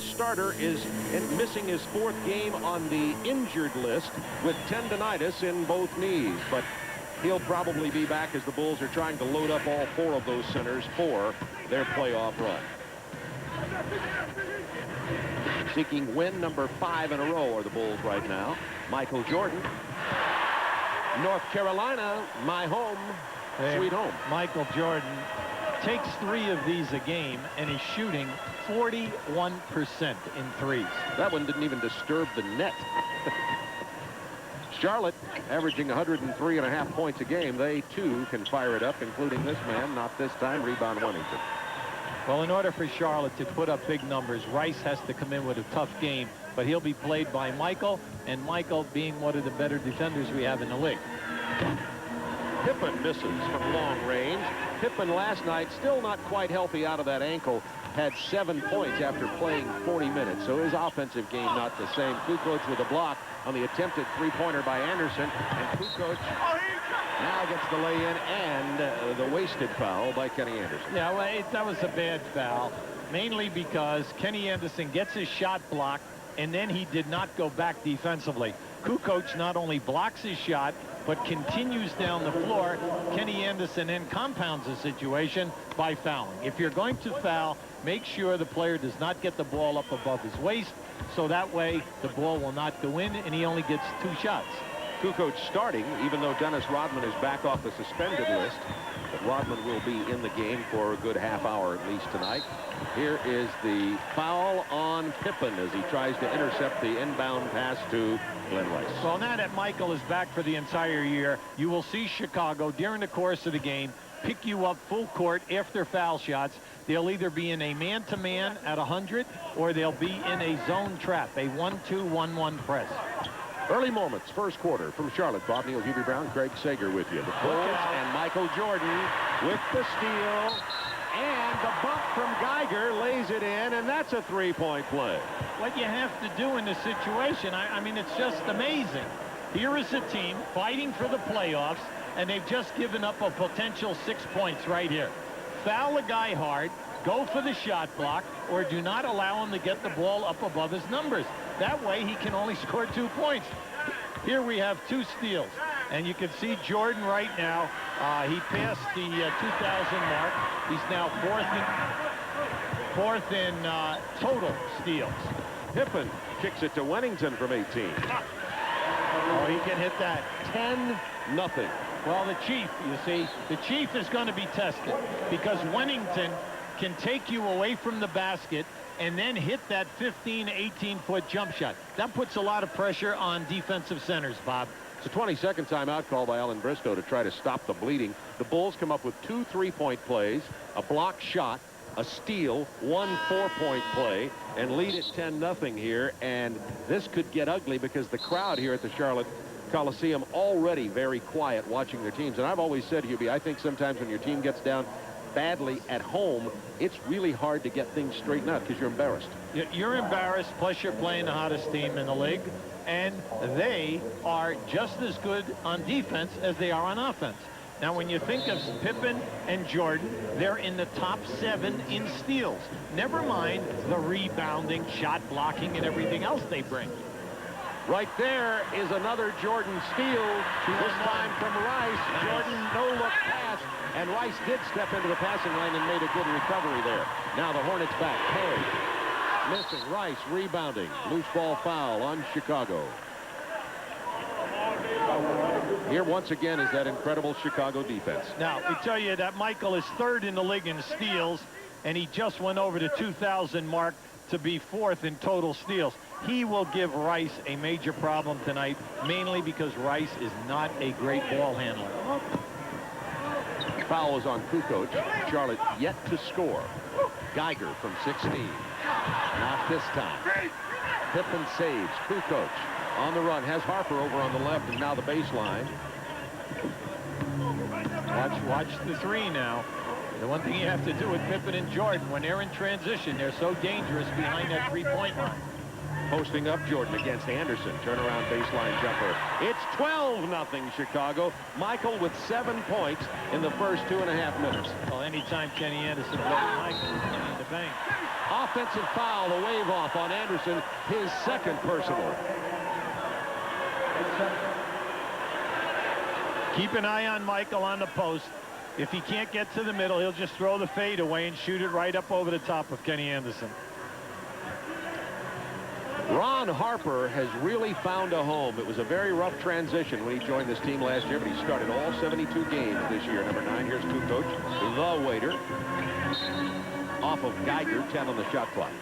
Bulls starter is missing his 4th game on the injured list with tendonitis in both knees. But he'll probably be back as the Bulls are trying to load up all 4 of those centers for their playoff run. Seeking win number 5 in a row are the Bulls right now. Michael Jordan. North Carolina, my home, sweet home. Michael Jordan takes 3 of these a game and is shooting 41% in threes. That one didn't even disturb the net. Charlotte averaging 103.5 points a game. They too can fire it up, including this man. Not this time. Rebound Wennington. Well, in order for Charlotte to put up big numbers, Rice has to come in with a tough game, but he'll be played by Michael, and Michael being one of the better defenders we have in the league. Pippen misses from long range. Pippen last night, still not quite healthy out of that ankle, had 7 points after playing 40 minutes. So his offensive game not the same. Kukoc with a block on the attempted 3-pointer by Anderson. And Kukoc now gets the lay-in and the wasted foul by Kenny Anderson. Yeah, well, that was a bad foul, mainly because Kenny Anderson gets his shot blocked, and then he did not go back defensively. Kukoc not only blocks his shot, but continues down the floor. Kenny Anderson then compounds the situation by fouling. If you're going to foul, make sure the player does not get the ball up above his waist, so that way the ball will not go in, and he only gets 2 shots. Kukoc starting, even though Dennis Rodman is back off the suspended list. But Rodman will be in the game for a good half hour at least tonight. Here is the foul on Pippen as he tries to intercept the inbound pass to Glenn Rice. Well, now that Michael is back for the entire year, you will see Chicago during the course of the game pick you up full court after foul shots. They'll either be in a man-to-man at 100 or they'll be in a zone trap, a 1-2-1-1 press. Early moments, first quarter from Charlotte. Bob Neal, Hubie Brown, Craig Sager with you. The Bulls and Michael Jordan with the steal. And the bump from Geiger lays it in, and that's a 3-point play. What you have to do in this situation, I mean, it's just amazing. Here is a team fighting for the playoffs, and they've just given up a potential 6 points right here. Foul the guy hard, go for the shot block, or do not allow him to get the ball up above his numbers. That way he can only score 2 points. Here we have 2 steals, and you can see Jordan right now. He passed the 2,000 mark. He's now fourth in total steals. Pippen kicks it to Wennington from 18. Oh, he can hit that. 10-0. Well, the Chief, you see, the Chief is going to be tested because Wennington can take you away from the basket and then hit that 15, 18-foot jump shot. That puts a lot of pressure on defensive centers, Bob. It's a 20-second timeout call by Alan Bristow to try to stop the bleeding. The Bulls come up with 2 3-point plays, a block shot, a steal, 1 4-point play, and lead at 10-0 here. And this could get ugly because the crowd here at the Charlotte Coliseum already very quiet watching their teams. And I've always said, Hubie, I think sometimes when your team gets down badly at home, it's really hard to get things straightened out because you're embarrassed. You're embarrassed, plus you're playing the hottest team in the league, and they are just as good on defense as they are on offense. Now, when you think of Pippen and Jordan, they're in the top 7 in steals. Never mind the rebounding, shot blocking, and everything else they bring. Right there is another Jordan steal, this time from Rice. Jordan no-look pass, and Rice did step into the passing lane and made a good recovery there. Now the Hornets back. Perry missing. Rice rebounding. Loose ball foul on Chicago. Here once again is that incredible Chicago defense. Now, we tell you that Michael is 3rd in the league in steals, and he just went over the 2,000 mark to be 4th in total steals. He will give Rice a major problem tonight, mainly because Rice is not a great ball handler. Foul is on Kukoc. Charlotte yet to score. Geiger from 16. Not this time. Pippen saves. Kukoc on the run. Has Harper over on the left, and now the baseline. Watch the 3 now. The one thing you have to do with Pippen and Jordan, when they're in transition, they're so dangerous behind that 3-point line. Posting up Jordan against Anderson. Turnaround baseline jumper. It's 12-0 Chicago. Michael with 7 points in the first 2.5 minutes. Well, anytime Kenny Anderson plays Michael, he's in the bank. Offensive foul, the wave off on Anderson, his second personal. Keep an eye on Michael on the post. If he can't get to the middle, he'll just throw the fade away and shoot it right up over the top of Kenny Anderson. Ron Harper has really found a home. It was a very rough transition when he joined this team last year, but he started all 72 games this year. Number 9, here's Kukoc, the waiter. Off of Geiger, 10 on the shot clock.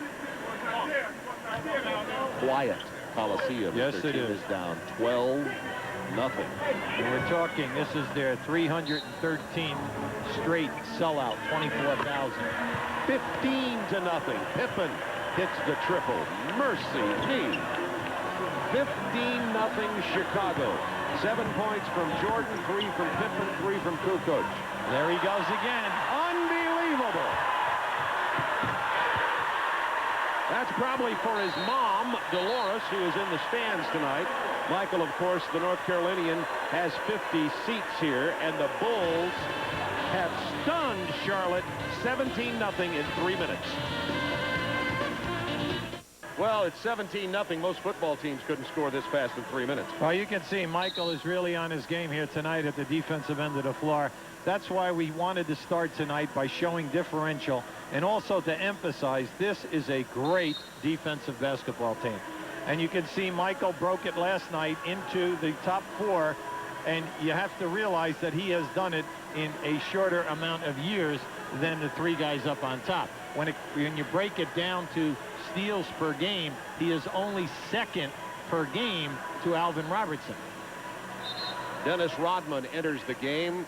Quiet Coliseum. Yes, Their it team is. Down 12-0. And we're talking, this is their 313 straight sellout, 24,000. 15-0. Pippen hits the triple. Mercy me. 15-0 Chicago. 7 points from Jordan, 3 from Pippen, 3 from Kukoc. There he goes again. Unbelievable. That's probably for his mom, Dolores, who is in the stands tonight. Michael, of course, the North Carolinian, has 50 seats here, and the Bulls have stunned Charlotte 17-0 in 3 minutes. Well, it's 17-0. Most football teams couldn't score this fast in 3 minutes. Well, you can see Michael is really on his game here tonight at the defensive end of the floor. That's why we wanted to start tonight by showing differential and also to emphasize this is a great defensive basketball team. And you can see Michael broke it last night into the top 4, and you have to realize that he has done it in a shorter amount of years than the 3 guys up on top. When you break it down to steals per game, he is only 2nd per game to Alvin Robertson. Dennis Rodman enters the game.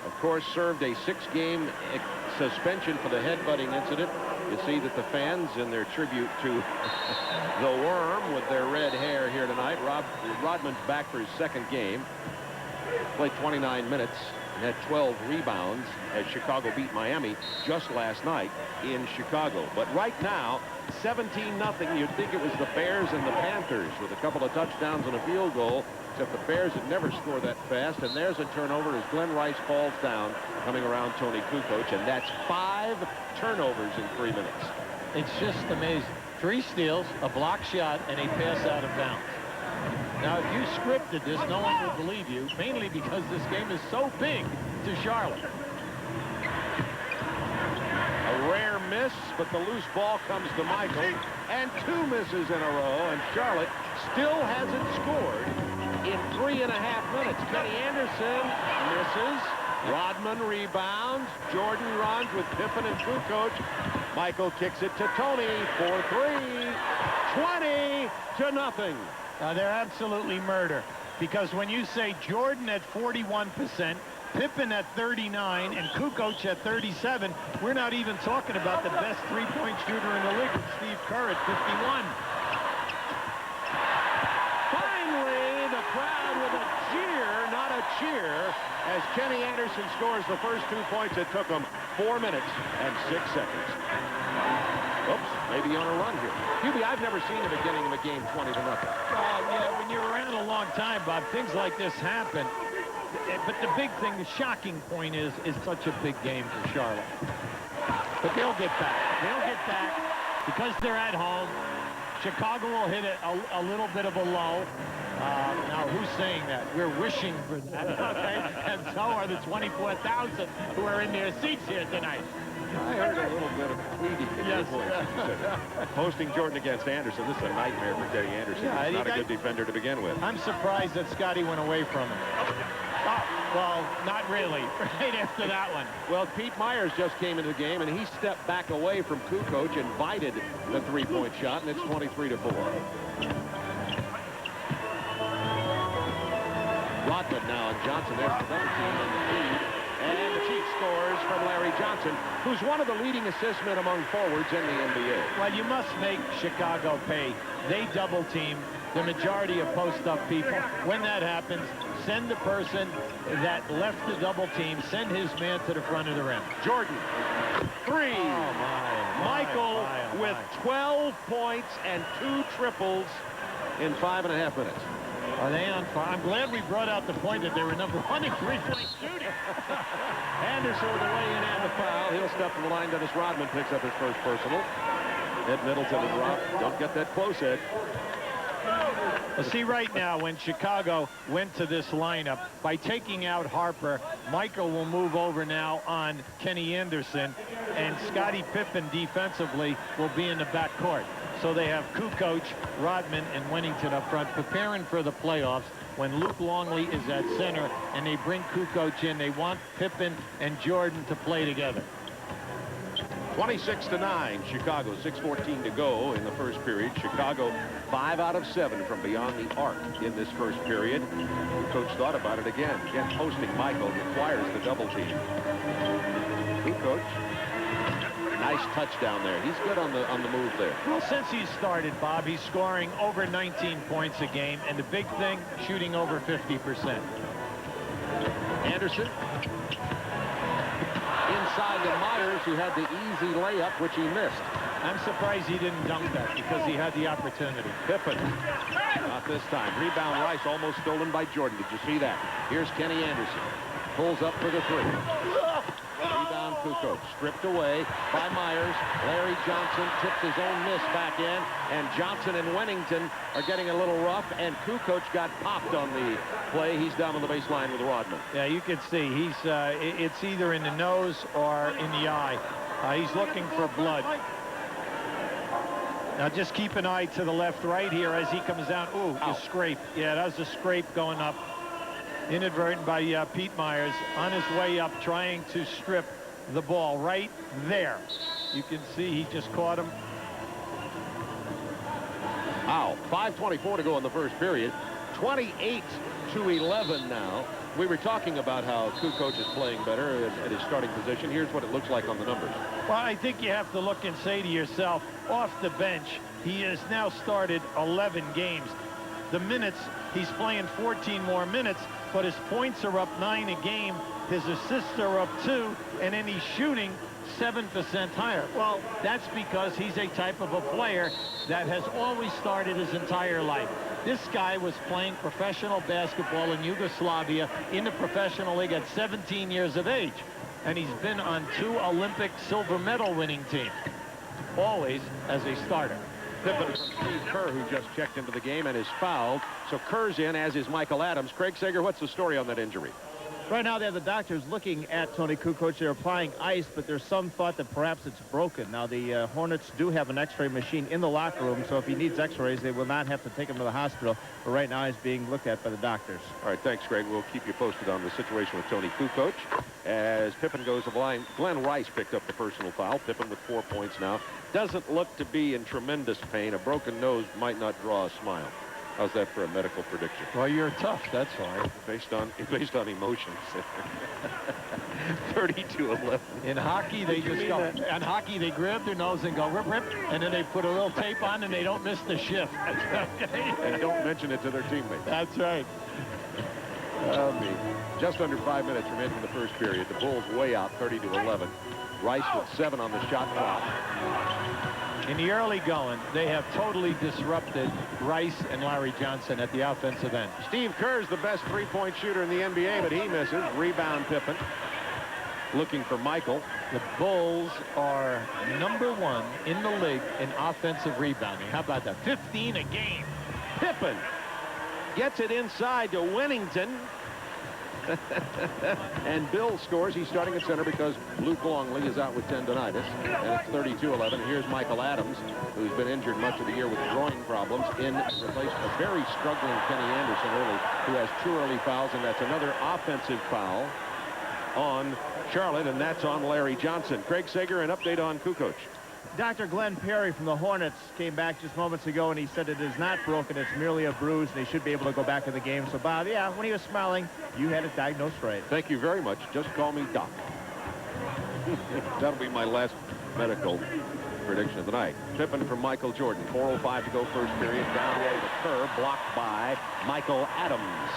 Of course, served a 6-game suspension for the headbutting incident. You see that the fans, in their tribute to the Worm with their red hair here tonight. Rodman's back for his 2nd game. Played 29 minutes and had 12 rebounds as Chicago beat Miami just last night in Chicago. But right now, 17-0. You'd think it was the Bears and the Panthers with a couple of touchdowns and a field goal, except the Bears had never scored that fast. And there's a turnover as Glenn Rice falls down, coming around Tony Kukoc, and that's 5 turnovers in 3 minutes. It's just amazing. 3 steals, a block shot, and a pass out of bounds. Now, if you scripted this, no one would believe you, mainly because this game is so big to Charlotte. A rare miss, but the loose ball comes to Michael, and 2 misses in a row, and Charlotte still hasn't scored in 3.5 minutes. Kenny Anderson misses. Rodman rebounds. Jordan runs with Pippen and Kukoc. Michael kicks it to Tony for 3. 20-0. They're absolutely murder, because when you say Jordan at 41%, Pippen at 39, and Kukoc at 37, we're not even talking about the best 3-point shooter in the league, Steve Kerr at 51. Finally, the crowd with a jeer, not a cheer, as Kenny Anderson scores the first 2 points. It took him 4 minutes and 6 seconds. Oops, maybe on a run here. Hubie, I've never seen the beginning of a game 20-0. Yeah, when you're around a long time, Bob, things like this happen. But the big thing, the shocking point is such a big game for Charlotte. But they'll get back. They'll get back because they're at home. Chicago will hit a little bit of a lull. Now, who's saying that? We're wishing for that, okay? And so are the 24,000 who are in their seats here tonight. I heard a little bit of pleading in your voice. Posting Jordan against Anderson, this is a nightmare for Kenny Anderson. Yeah, He's not a good defender to begin with. I'm surprised that Scotty went away from him. Oh, well, not really. Right after that one. Well, Pete Myers just came into the game, and he stepped back away from Kukoc, invited the 3-point shot, and it's 23-4. Rodman now, and Johnson there for the other team in the lead. And the Chiefs scores from Larry Johnson, who's one of the leading assist men among forwards in the NBA. Well, you must make Chicago pay. They double team the majority of post-up people. When that happens, send the person that left the double team, send his man to the front of the rim. Jordan, 3. Michael with 12 points and 2 triples in 5.5 minutes. Are they on fire? I'm glad we brought out the point that they were number 1 in 3-point shooting. Anderson with the weigh-in and the foul. He'll step to the line. Dennis Rodman picks up his first personal. Ed Middleton and Rob, don't get that close, Ed. Well, see, right now, when Chicago went to this lineup, by taking out Harper, Michael will move over now on Kenny Anderson, and Scottie Pippen defensively will be in the backcourt. So they have Kukoc, Rodman, and Wennington up front, preparing for the playoffs. When Luke Longley is at center and they bring Kukoc in, they want Pippen and Jordan to play together. 26-9, Chicago, 6:14 to go in the first period. Chicago 5 out of 7 from beyond the arc in this first period. Coach thought about it again. Again, posting Michael requires the double team. Coach, nice touchdown there. He's good on the move there. Well, since he started, Bob, he's scoring over 19 points a game, and the big thing, shooting over 50%. Anderson. Inside to Myers, who had the easy layup, which he missed. I'm surprised he didn't dunk that because he had the opportunity. Pippen. Not this time. Rebound Rice, almost stolen by Jordan. Did you see that? Here's Kenny Anderson. Pulls up for the three. Rebound Kukoc. Stripped away by Myers. Larry Johnson tips his own miss back in. And Johnson and Wennington are getting a little rough. And Kukoc got popped on the play. He's down on the baseline with Rodman. Yeah, you can see he's it's either in the nose or in the eye. He's looking for blood. Now just keep an eye to the left right here as he comes down. Ooh, a scrape. Yeah, that was a scrape going up. Inadvertent by Pete Myers on his way up, trying to strip the ball right there. You can see he just caught him. Ow. 5:24 to go in the first period. 28-11 now. We were talking about how Kukoc is playing better at his starting position. Here's what it looks like on the numbers. Well, I think you have to look and say to yourself, off the bench, he has now started 11 games. The minutes, he's playing 14 more minutes, but his points are up 9 a game. His assists are up 2, and then he's shooting 7% higher. Well, that's because he's a type of a player that has always started his entire life. This guy was playing professional basketball in Yugoslavia in the professional league at 17 years of age. And he's been on 2 Olympic silver medal winning teams, always as a starter. Pippen from Steve Kerr, who just checked into the game and is fouled. So Kerr's in, as is Michael Adams. Craig Sager, what's the story on that injury? Right now, they have the doctors looking at Tony Kukoc. They're applying ice, but there's some thought that perhaps it's broken. Now, the Hornets do have an X-ray machine in the locker room, so if he needs X-rays, they will not have to take him to the hospital. But right now, he's being looked at by the doctors. All right, thanks, Greg. We'll keep you posted on the situation with Tony Kukoc. As Pippen goes to the line, Glenn Rice picked up the personal foul. Pippen with 4 points now. Doesn't look to be in tremendous pain. A broken nose might not draw a smile. How's that for a medical prediction? Well, you're tough, that's why. Based on emotions. 30-11. In hockey, they just go. In hockey, they grab their nose and go rip, rip, and then they put a little tape on and they don't miss the shift. And don't mention it to their teammates. That's right. Just under 5 minutes remaining in the first period. The Bulls way out, 30-11. Rice with 7 on the shot clock. In the early going, they have totally disrupted Rice and Larry Johnson at the offensive end. Steve Kerr's the best three-point shooter in the NBA, but he misses. Rebound Pippen. Looking for Michael. The Bulls are #1 in the league in offensive rebounding. How about that? 15 a game. Pippen gets it inside to Wennington. And Bill scores. He's starting at center because Luke Longley is out with tendonitis. And it's 32-11. Here's Michael Adams, who's been injured much of the year with groin problems, in replacement of a very struggling Kenny Anderson early, who has 2 early fouls, and that's another offensive foul on Charlotte, and that's on Larry Johnson. Craig Sager, an update on Kukoc. Dr. Glenn Perry from the Hornets came back just moments ago, and he said it is not broken. It's merely a bruise, and they should be able to go back in the game. So, Bob, yeah, when he was smiling, you had it diagnosed right. Thank you very much. Just call me Doc. That'll be my last medical prediction of the night. Pippen from Michael Jordan. 4:05 to go first period. Down low to Kerr, blocked by Michael Adams.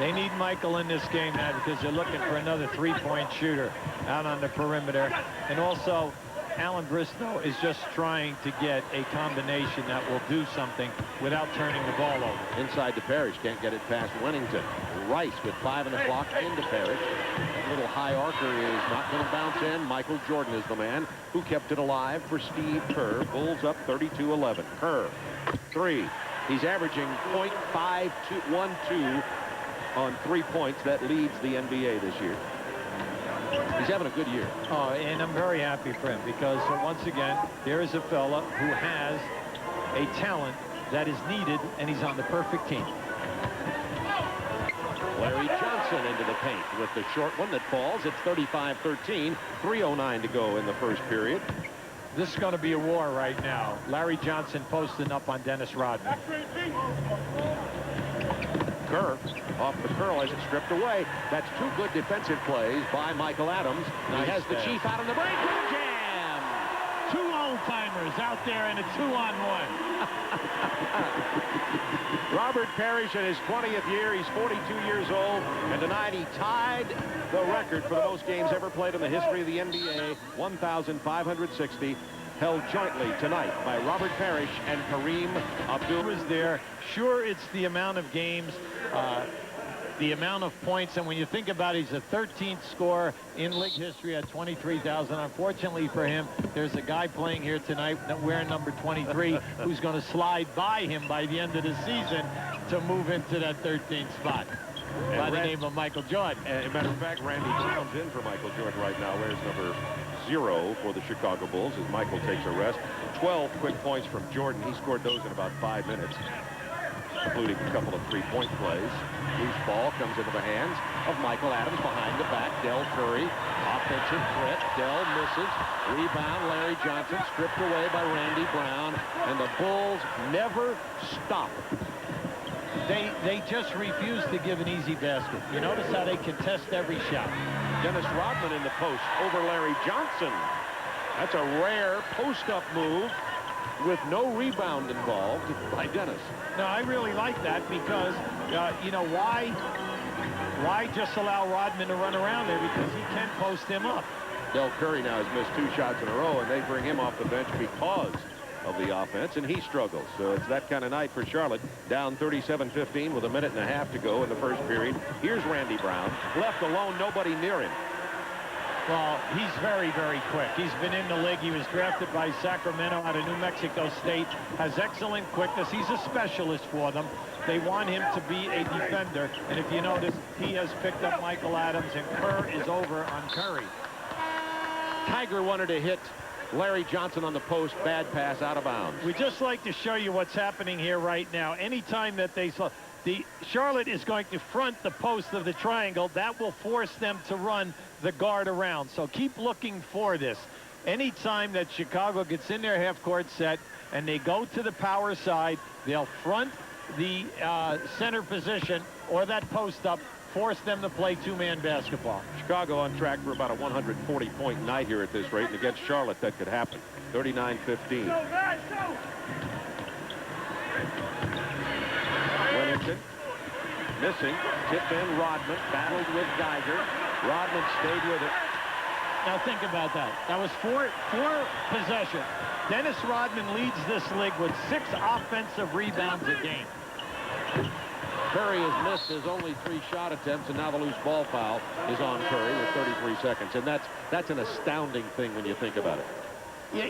They need Michael in this game now because they're looking for another three-point shooter out on the perimeter. And also, Alan Bristow is just trying to get a combination that will do something without turning the ball over. Inside to Parrish. Can't get it past Wennington. Rice with 5 on the clock into Parrish. little high arcer is not going to bounce in. Michael Jordan is the man who kept it alive for Steve Kerr. Bulls up 32-11. Kerr, 3. He's averaging .5212 on 3 points. That leads the NBA this year. He's having a good year. Oh, and I'm very happy for him because once again, there is a fella who has a talent that is needed, and he's on the perfect team. Larry Johnson into the paint with the short one that falls. It's 35-13. 3:09 to go in the first period. This is going to be a war right now. Larry Johnson posting up on Dennis Rodman. Kerr off the curl as it's stripped away. That's 2 good defensive plays by Michael Adams. Nice. He has the Chief out on the break with a jam. 2 old-timers out there in a 2-on-1. Robert Parrish in his 20th year. He's 42 years old. And tonight he tied the record for the most games ever played in the history of the NBA. 1,560. Held jointly tonight by Robert Parrish and Kareem Abdul. Was there. Sure, it's the amount of games, the amount of points, and when you think about it, he's the 13th scorer in league history at 23,000. Unfortunately for him, there's a guy playing here tonight wearing number 23 who's going to slide by him by the end of the season to move into that 13th spot. By the name of Michael Jordan. As a matter of fact, Randy Brown's in for Michael Jordan right now. Wears number 0 for the Chicago Bulls as Michael takes a rest. 12 quick points from Jordan. He scored those in about 5 minutes, including a couple of 3-point plays. Loose ball comes into the hands of Michael Adams behind the back. Del Curry, offensive threat. Del misses. Rebound, Larry Johnson, stripped away by Randy Brown. And the Bulls never stop. They just refuse to give an easy basket. You notice how they contest every shot. Dennis Rodman in the post over Larry Johnson. That's a rare post-up move with no rebound involved by Dennis. No, I really like that because, you know, why just allow Rodman to run around there? Because he can post him up. Del Curry now has missed 2 shots in a row, and they bring him off the bench because of the offense, and he struggles. So it's that kind of night for Charlotte. Down 37-15 with 1.5 minutes to go in the first period. Here's Randy Brown, left alone, nobody near him. Well, he's very, very quick. He's been in the league. He was drafted by Sacramento out of New Mexico State. Has excellent quickness. He's a specialist for them. They want him to be a defender. And if you notice, he has picked up Michael Adams, and Kerr is over on Curry. Tiger wanted to hit Larry Johnson on the post. Bad pass out of bounds. We just like to show you what's happening here right now. Anytime that they saw the Charlotte is going to front the post of the triangle, that will force them to run the guard around. So keep looking for this. Anytime that Chicago gets in their half-court set and they go to the power side, they'll front the center position or that post up, force them to play 2-man basketball. Chicago on track for about a 140-point night here at this rate, and against Charlotte that could happen. 39-15. Williamson missing. Tip in. Rodman battled with Geiger. Rodman stayed with it. Now think about that. That was four possessions. Dennis Rodman leads this league with 6 offensive rebounds a game. Curry has missed his only 3 shot attempts, and now the loose ball foul is on Curry with 33 seconds. And that's an astounding thing when you think about it. Yeah,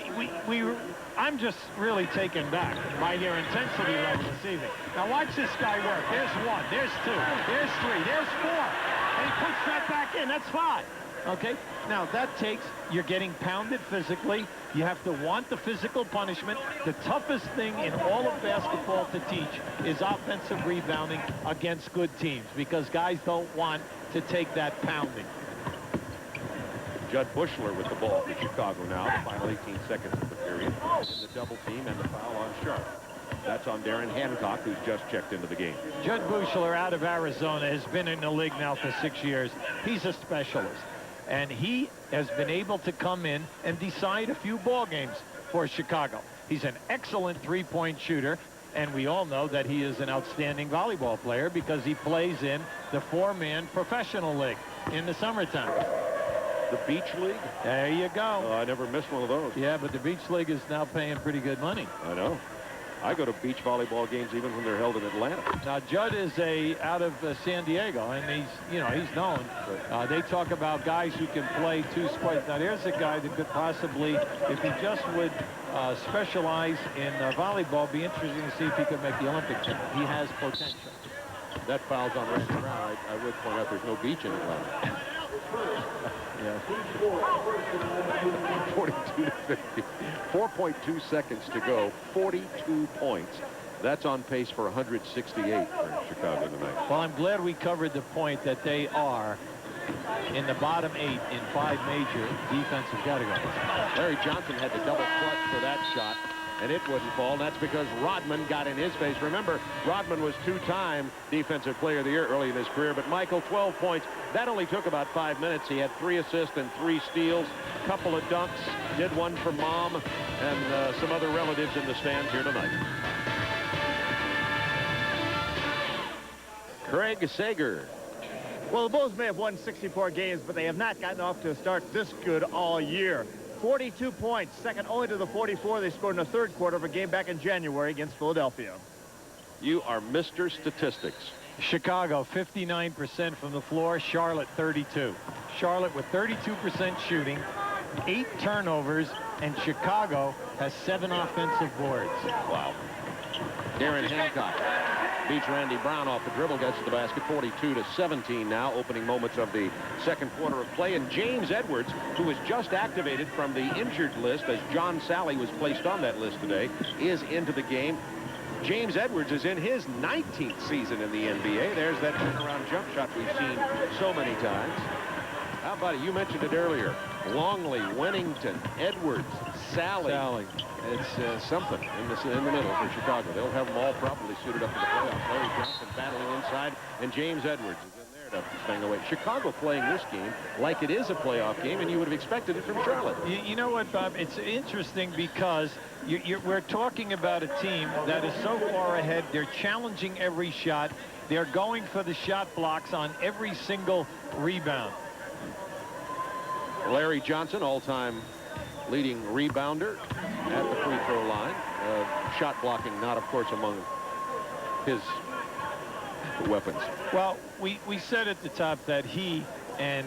I'm just really taken back by their intensity level this evening. Now watch this guy work. There's 1, there's 2, there's 3, there's 4. And he puts that back in. That's 5. Okay, now that takes, you're getting pounded physically. You have to want the physical punishment. The toughest thing in all of basketball to teach is offensive rebounding against good teams because guys don't want to take that pounding. Judd Bushler with the ball for Chicago now. The final 18 seconds of the period. In the double team and the foul on Sharp. That's on Darren Hancock, who's just checked into the game. Judd Bushler out of Arizona has been in the league now for 6 years. He's a specialist. And he has been able to come in and decide a few ball games for Chicago. He's an excellent 3-point shooter, and we all know that he is an outstanding volleyball player because he plays in the 4-man professional league in the summertime. The Beach League? There you go. I never missed one of those. Yeah, but the Beach League is now paying pretty good money. I know. I go to beach volleyball games even when they're held in Atlanta. Now, Judd is out of San Diego, and he's known. They talk about guys who can play two sports. Now, there's a guy that could possibly, if he just would specialize in volleyball, be interesting to see if he could make the Olympic team. He has potential. That foul's on Randy Brown. I would point out there's no beach in Atlanta. Yeah. 42 to 50. 4.2 seconds to go. 42 points. That's on pace for 168 for Chicago tonight. Well, I'm glad we covered the point that they are in the bottom 8 in 5 major defensive categories. Larry Johnson had the double clutch for that shot, and it wouldn't fall. And that's because Rodman got in his face. Remember, Rodman was 2-time Defensive Player of the Year early in his career, but Michael, 12 points. That only took about 5 minutes. He had 3 assists and 3 steals, couple of dunks, did one for Mom and some other relatives in the stands here tonight. Craig Sager. Well, the Bulls may have won 64 games, but they have not gotten off to a start this good all year. 42 points, second only to the 44 they scored in the third quarter of a game back in January against Philadelphia. You are Mr. Statistics. Chicago, 59% from the floor. Charlotte, 32. Charlotte with 32% shooting, 8 turnovers, and Chicago has 7 offensive boards. Wow. Darren Hancock beats Randy Brown off the dribble, gets to the basket. 42 to 17 now, opening moments of the second quarter of play. And James Edwards, who was just activated from the injured list as John Sally was placed on that list today, is into the game. James Edwards is in his 19th season in the NBA. There's that turnaround jump shot we've seen so many times. How about it? You mentioned it earlier. Longley, Wennington, Edwards, Sally. It's something in the middle for Chicago. They'll have them all properly suited up for the playoffs. Larry Johnson battling inside, and James Edwards is in there to bang away. Chicago playing this game like it is a playoff game, and you would have expected it from Charlotte. You know what, Bob? It's interesting because we're talking about a team that is so far ahead. They're challenging every shot. They're going for the shot blocks on every single rebound. Larry Johnson, all-time leading rebounder at the free throw line. Shot blocking not, of course, among his weapons. Well, we said at the top that he and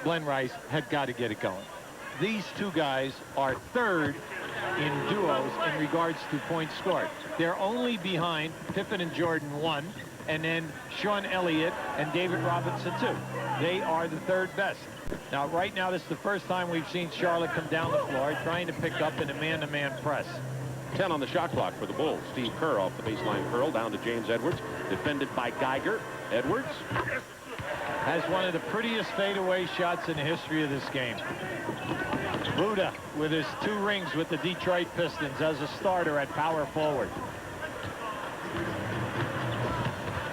Glenn Rice had got to get it going. These two guys are third in duos in regards to points scored. They're only behind Pippen and Jordan 1, and then Sean Elliott and David Robinson 2. They are the third best. Now, right now, this is the first time we've seen Charlotte come down the floor trying to pick up in a man-to-man press. 10 on the shot clock for the Bulls. Steve Kerr off the baseline curl down to James Edwards, defended by Geiger. Edwards has one of the prettiest fadeaway shots in the history of this game. Buda with his 2 rings with the Detroit Pistons as a starter at power forward.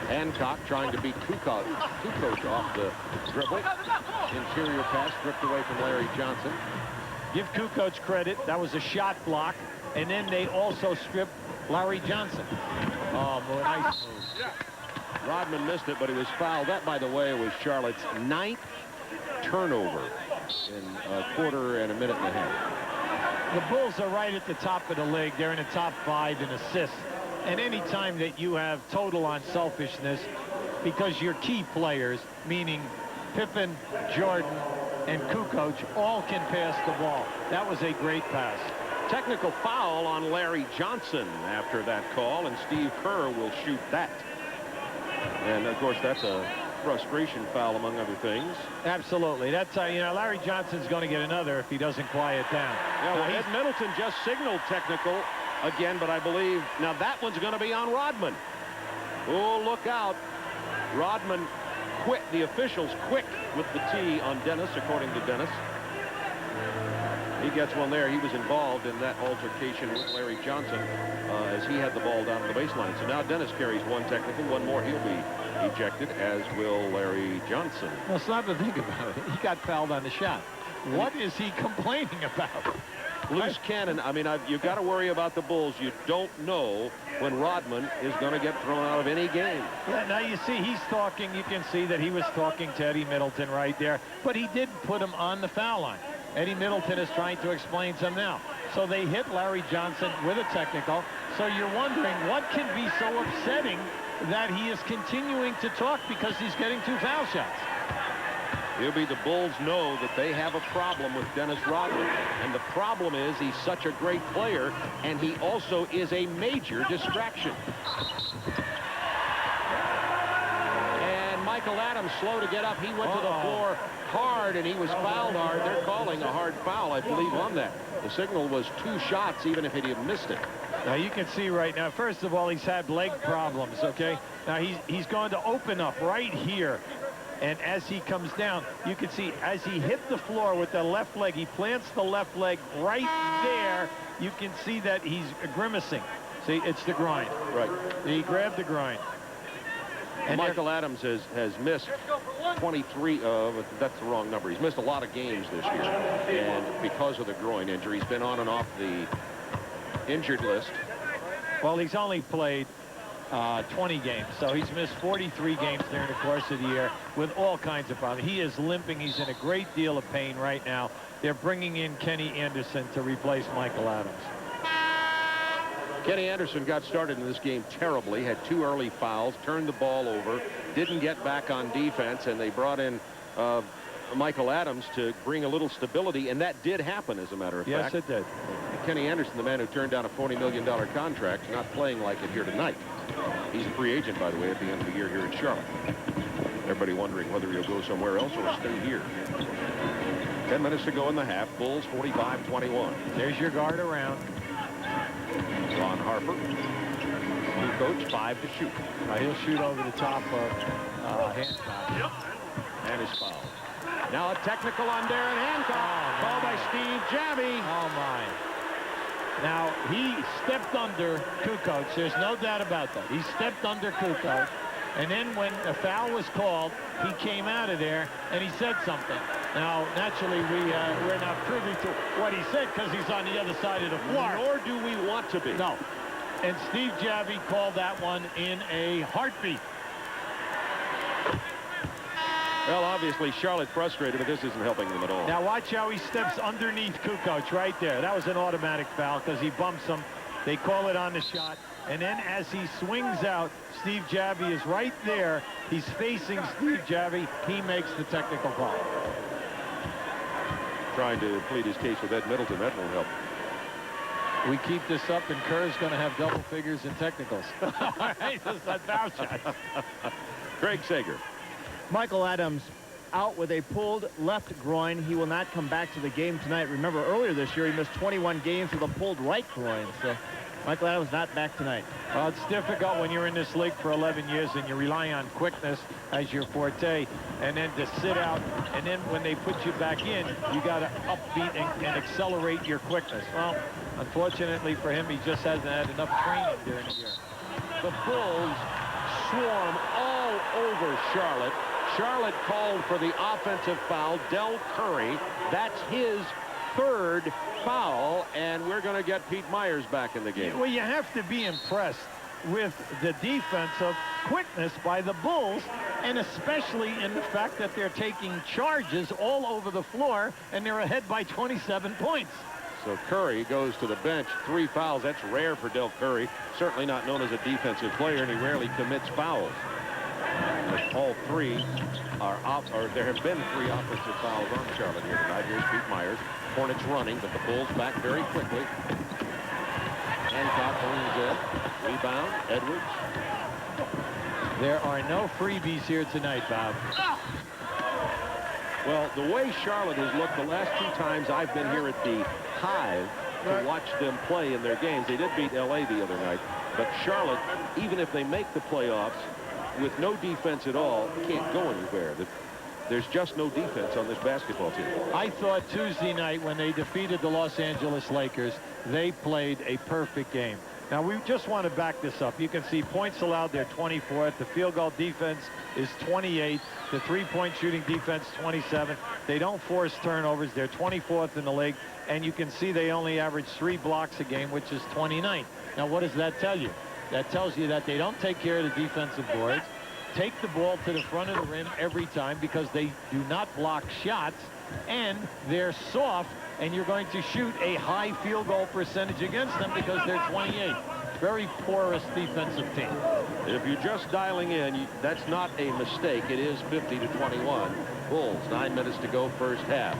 Hancock trying to beat Kukoc off the dribble. Interior pass stripped away from Larry Johnson. Give Kukoc credit. That was a shot block. And then they also stripped Larry Johnson. Oh, boy, nice move. Rodman missed it, but he was fouled. That, by the way, was Charlotte's 9th turnover in a quarter and a minute and a half. The Bulls are right at the top of the league. They're in the top 5 in assists. And any time that you have total on selfishness, because your key players, meaning Pippen, Jordan, and Kukoc, all can pass the ball. That was a great pass. Technical foul on Larry Johnson after that call, and Steve Kerr will shoot that. And, of course, that's a frustration foul, among other things. Absolutely. That's, Larry Johnson's going to get another if he doesn't quiet down. Yeah, well, Ed Middleton just signaled technical again, but I believe now that one's going to be on Rodman. Oh, look out. Rodman quit. The officials quick with the T on Dennis, according to Dennis. He gets one there. He was involved in that altercation with Larry Johnson as he had the ball down to the baseline. So now Dennis carries 1 technical. 1 more. He'll be ejected, as will Larry Johnson. Well, stop to think about it. He got fouled on the shot. What is he complaining about? Loose cannon. I mean, you've got to worry about the Bulls. You don't know when Rodman is going to get thrown out of any game. Yeah, now you see he's talking. You can see that he was talking to Eddie Middleton right there. But he did put him on the foul line. Eddie Middleton is trying to explain some now. So they hit Larry Johnson with a technical. So you're wondering what can be so upsetting that he is continuing to talk because he's getting 2 foul shots. Maybe the Bulls know that they have a problem with Dennis Rodman. And the problem is he's such a great player, and he also is a major distraction. And Michael Adams slow to get up. He went to the floor hard, and he was fouled hard. They're calling a hard foul, I believe, on that. The signal was 2 shots, even if he had missed it. Now you can see right now, first of all, he's had leg problems, okay? Now he's going to open up right here. And as he comes down, you can see as he hit the floor with the left leg, he plants the left leg right there. You can see that he's grimacing. See, it's the groin. Right. He grabbed the groin. And Michael Adams has missed 23 of, that's the wrong number. He's missed a lot of games this year. And because of the groin injury, he's been on and off the injured list. Well, he's only played 20 games, so he's missed 43 games during the course of the year with all kinds of problems. He is limping. He's in a great deal of pain right now. They're bringing in Kenny Anderson to replace Michael Adams. Kenny Anderson got started in this game terribly, had 2 early fouls, turned the ball over, didn't get back on defense, and they brought in Michael Adams to bring a little stability, and that did happen, as a matter of fact. Yes, it did. Kenny Anderson, the man who turned down a $40 million contract, not playing like it here tonight. He's a free agent, by the way, at the end of the year here in Charlotte. Everybody wondering whether he'll go somewhere else or stay here. 10 minutes to go in the half. Bulls 45-21. There's your guard around. Ron Harper, new coach, 5 to shoot. He'll shoot over the top of Hancock. And his foul. Now a technical on Darren Hancock. Called by Steve Javi. Oh, my. Now, he stepped under Kukoc. There's no doubt about that. He stepped under Kukoc. And then when a foul was called, he came out of there and he said something. Now, naturally, we're not privy to what he said because he's on the other side of the floor. Nor do we want to be. No. And Steve Javi called that one in a heartbeat. Well, obviously, Charlotte frustrated, but this isn't helping them at all. Now, watch how he steps underneath Kukoc right there. That was an automatic foul because he bumps him. They call it on the shot. And then as he swings out, Steve Javi is right there. He's facing Steve Javi. He makes the technical call. Trying to plead his case with Ed Middleton. That won't help. We keep this up, and Kerr's going to have double figures in technicals. All right, that's not foul shots. Craig Sager. Michael Adams out with a pulled left groin. He will not come back to the game tonight. Remember, earlier this year, he missed 21 games with a pulled right groin. So Michael Adams not back tonight. Well, it's difficult when you're in this league for 11 years and you rely on quickness as your forte, and then to sit out, and then when they put you back in, you got to upbeat and accelerate your quickness. Well, unfortunately for him, he just hasn't had enough training during the year. The Bulls swarm all over Charlotte. Charlotte called for the offensive foul. Del Curry, that's his 3rd foul, and we're going to get Pete Myers back in the game. Well, you have to be impressed with the defensive quickness by the Bulls, and especially in the fact that they're taking charges all over the floor, and they're ahead by 27 points. So Curry goes to the bench. 3 fouls. That's rare for Del Curry. Certainly not known as a defensive player, and he rarely commits fouls. But all 3 are off, or there have been 3 offensive fouls on Charlotte here tonight. Here's Pete Myers. Hornets running, but the Bulls back very quickly. Hancock brings in. Rebound. Edwards. There are no freebies here tonight, Bob. Well, the way Charlotte has looked the last 2 times I've been here at the Hive to watch them play in their games. They did beat L.A. the other night. But Charlotte, even if they make the playoffs, with no defense at all, can't go anywhere. There's just no defense on this basketball team. I thought Tuesday night when they defeated the Los Angeles Lakers, they played a perfect game. Now, we just want to back this up. You can see points allowed, they're 24th. The field goal defense is 28th. The three-point shooting defense, 27th. They don't force turnovers. They're 24th in the league. And you can see they only average 3 blocks a game, which is 29th. Now, what does that tell you? That tells you that they don't take care of the defensive boards, take the ball to the front of the rim every time because they do not block shots, and they're soft, and you're going to shoot a high field goal percentage against them because they're 28th. very porous defensive team. If you're just dialing in, that's not a mistake. It is 50-21. Bulls, 9 minutes to go, first half.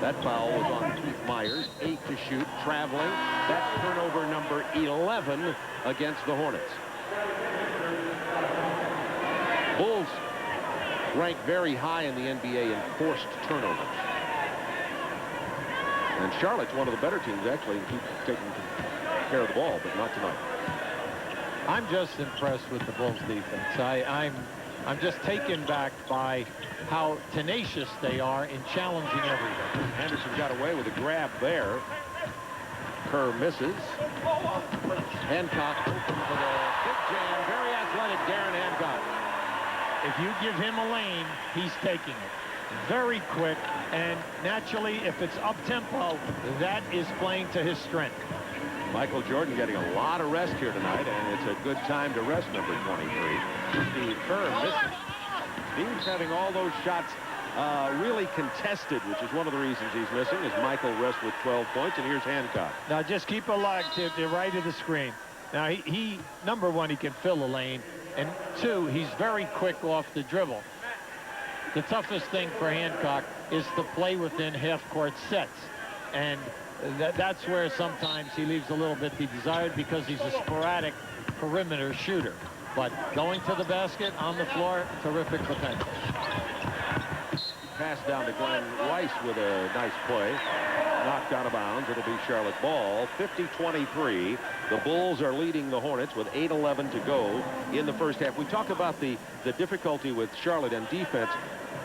That foul was on Keith Myers, 8 to shoot, traveling. That's turnover number 11 against the Hornets. Bulls rank very high in the NBA in forced turnovers. And Charlotte's one of the better teams, actually, in taking care of the ball, but not tonight. I'm just impressed with the Bulls defense. I'm just taken back by how tenacious they are in challenging everything. Anderson got away with a grab there. Kerr misses. Hancock open for the big jam. Very athletic Darren Hancock. If you give him a lane, he's taking it. Very quick, and naturally, if it's up-tempo, that is playing to his strength. Michael Jordan getting a lot of rest here tonight, and it's a good time to rest number 23. Steve Kerr missing. Steve's having all those shots really contested, which is one of the reasons he's missing, as Michael rests with 12 points, and here's Hancock. Now, just keep a look to the right of the screen. Now, he number one, he can fill a lane, and two, he's very quick off the dribble. The toughest thing for Hancock is to play within half-court sets, and that's where sometimes he leaves a little bit to be desired because he's a sporadic perimeter shooter. But going to the basket on the floor, terrific potential. Pass down to Glenn Rice with a nice play. Knocked out of bounds. It'll be Charlotte ball. 50-23. The Bulls are leading the Hornets with 8:11 to go in the first half. We talk about the difficulty with Charlotte and defense.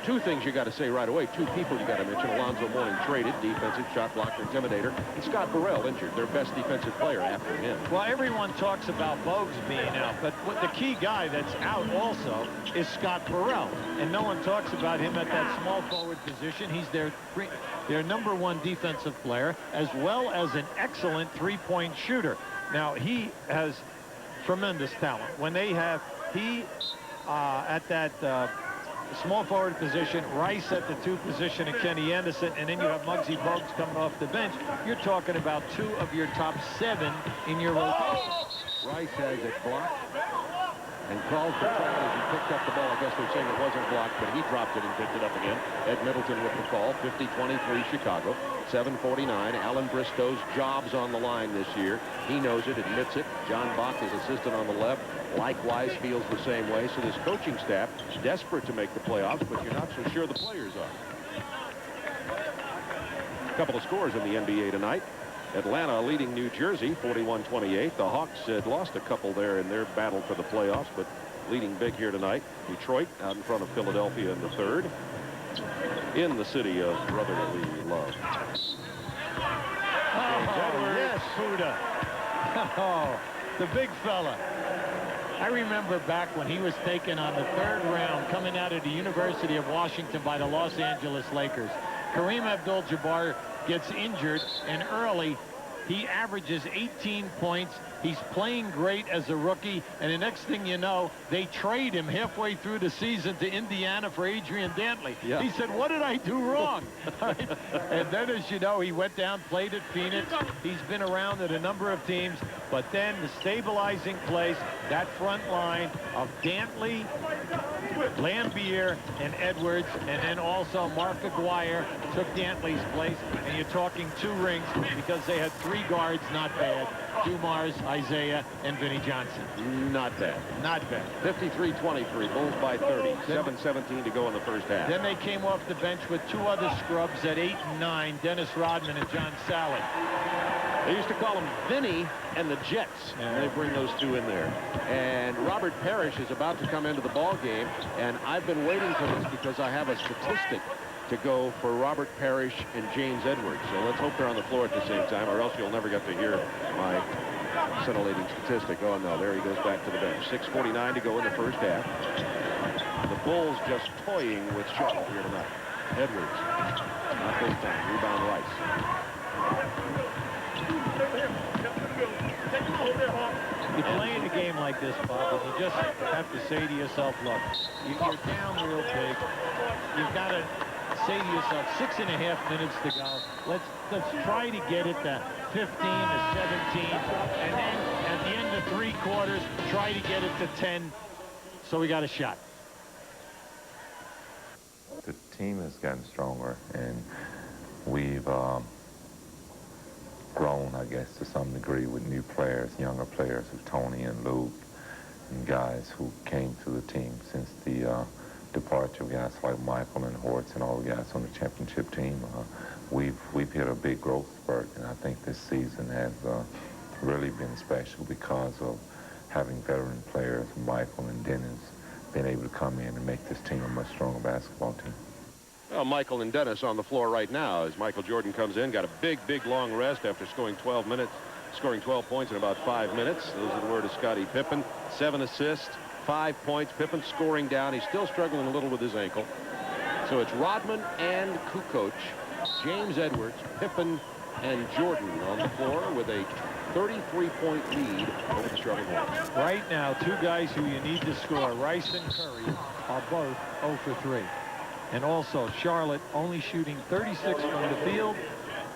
Two things you got to say right away. Two people you got to mention. Alonzo Mourning traded, defensive shot blocker, intimidator, and Scott Burrell injured, their best defensive player after him. Well, everyone talks about Bogues being out, but the key guy that's out also is Scott Burrell, and no one talks about him at that small forward position. He's their number one defensive player, as well as an excellent three-point shooter. Now, he has tremendous talent. When they have at that small forward position, Rice at the 2 position, and Kenny Anderson, and then you have Muggsy Bogues coming off the bench. You're talking about 2 of your top 7 in your rotation. Rice has it blocked and called for foul as he picked up the ball. I guess they're saying it wasn't blocked, but he dropped it and picked it up again. Ed Middleton with the call. 50-23 Chicago. 7:49. Alan Bristow's job's on the line this year. He knows it, admits it. John Bach, his assistant on the left, likewise feels the same way. So this coaching staff is desperate to make the playoffs, but you're not so sure the players are. A couple of scores in the NBA tonight. Atlanta leading New Jersey 41-28. The Hawks had lost a couple there in their battle for the playoffs, but leading big here tonight. Detroit out in front of Philadelphia in the third, in the city of brotherly love. Yes, Fuda. Oh, the big fella. I remember back when he was taken on the 3rd round coming out of the University of Washington by the Los Angeles Lakers. Kareem Abdul-Jabbar gets injured, and early he averages 18 points. He's playing great as a rookie, and the next thing you know, they trade him halfway through the season to Indiana for Adrian Dantley. Yeah. He said, what did I do wrong? And then, as you know, he went down, played at Phoenix. He's been around at a number of teams, but then the stabilizing place, that front line of Dantley, Lambier, and Edwards, and then also Mark Aguirre took Dantley's place, and you're talking 2 rings because they had 3 guards, not bad. Dumars, Isaiah, and Vinnie Johnson. Not bad. Not bad. 53-23, Bulls by 30. 7:17 to go in the first half. Then they came off the bench with 2 other scrubs at 8 and 9, Dennis Rodman and John Sally. They used to call them Vinny and the Jets. And they bring those 2 in there. And Robert Parrish is about to come into the ball game, and I've been waiting for this because I have a statistic to go for Robert Parrish and James Edwards. So let's hope they're on the floor at the same time, or else you'll never get to hear my scintillating statistic. Oh, no, there he goes back to the bench. 6:49 to go in the first half. The Bulls just toying with Charlotte here tonight. Edwards, not this time. Rebound Rice. You play in a game like this, Bob, and you just have to say to yourself, look, you're down real big. You've got to say to yourself, 6.5 minutes to go. Let's try to get it to 15 to 17, and then at the end of quarters, try to get it to 10, so we got a shot. The team has gotten stronger, and we've grown, I guess, to some degree with new players, younger players, with Tony and Luke, and guys who came to the team since the departure of guys like Michael and Hortz and all the guys on the championship team. We've hit a big growth spurt, and I think this season has really been special because of having veteran players, Michael and Dennis, being able to come in and make this team a much stronger basketball team. Well, Michael and Dennis on the floor right now as Michael Jordan comes in. Got a big long rest after scoring 12 points in about 5 minutes. Those are the word of Scottie Pippen. 7 assists, 5 points. Pippen scoring down. He's still struggling a little with his ankle. So it's Rodman and Kukoc, James Edwards, Pippen, and Jordan on the floor with a 33-point lead over the Charlotte Hornets. Right now, two guys who you need to score, Rice and Curry, are both 0 for 3. And also, Charlotte only shooting 36 from the field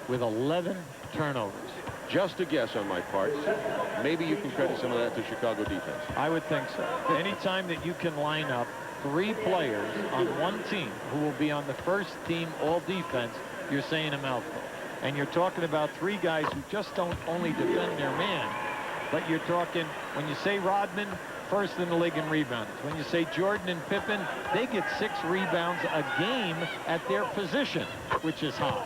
with 11 turnovers. Just a guess on my part. Maybe you can credit some of that to Chicago defense. I would think so. Anytime that you can line up 3 players on one team who will be on the first team all defense, you're saying a mouthful. And you're talking about 3 guys who just don't only defend their man, but you're talking, when you say Rodman, first in the league in rebounds. When you say Jordan and Pippen, they get 6 rebounds a game at their position, which is high.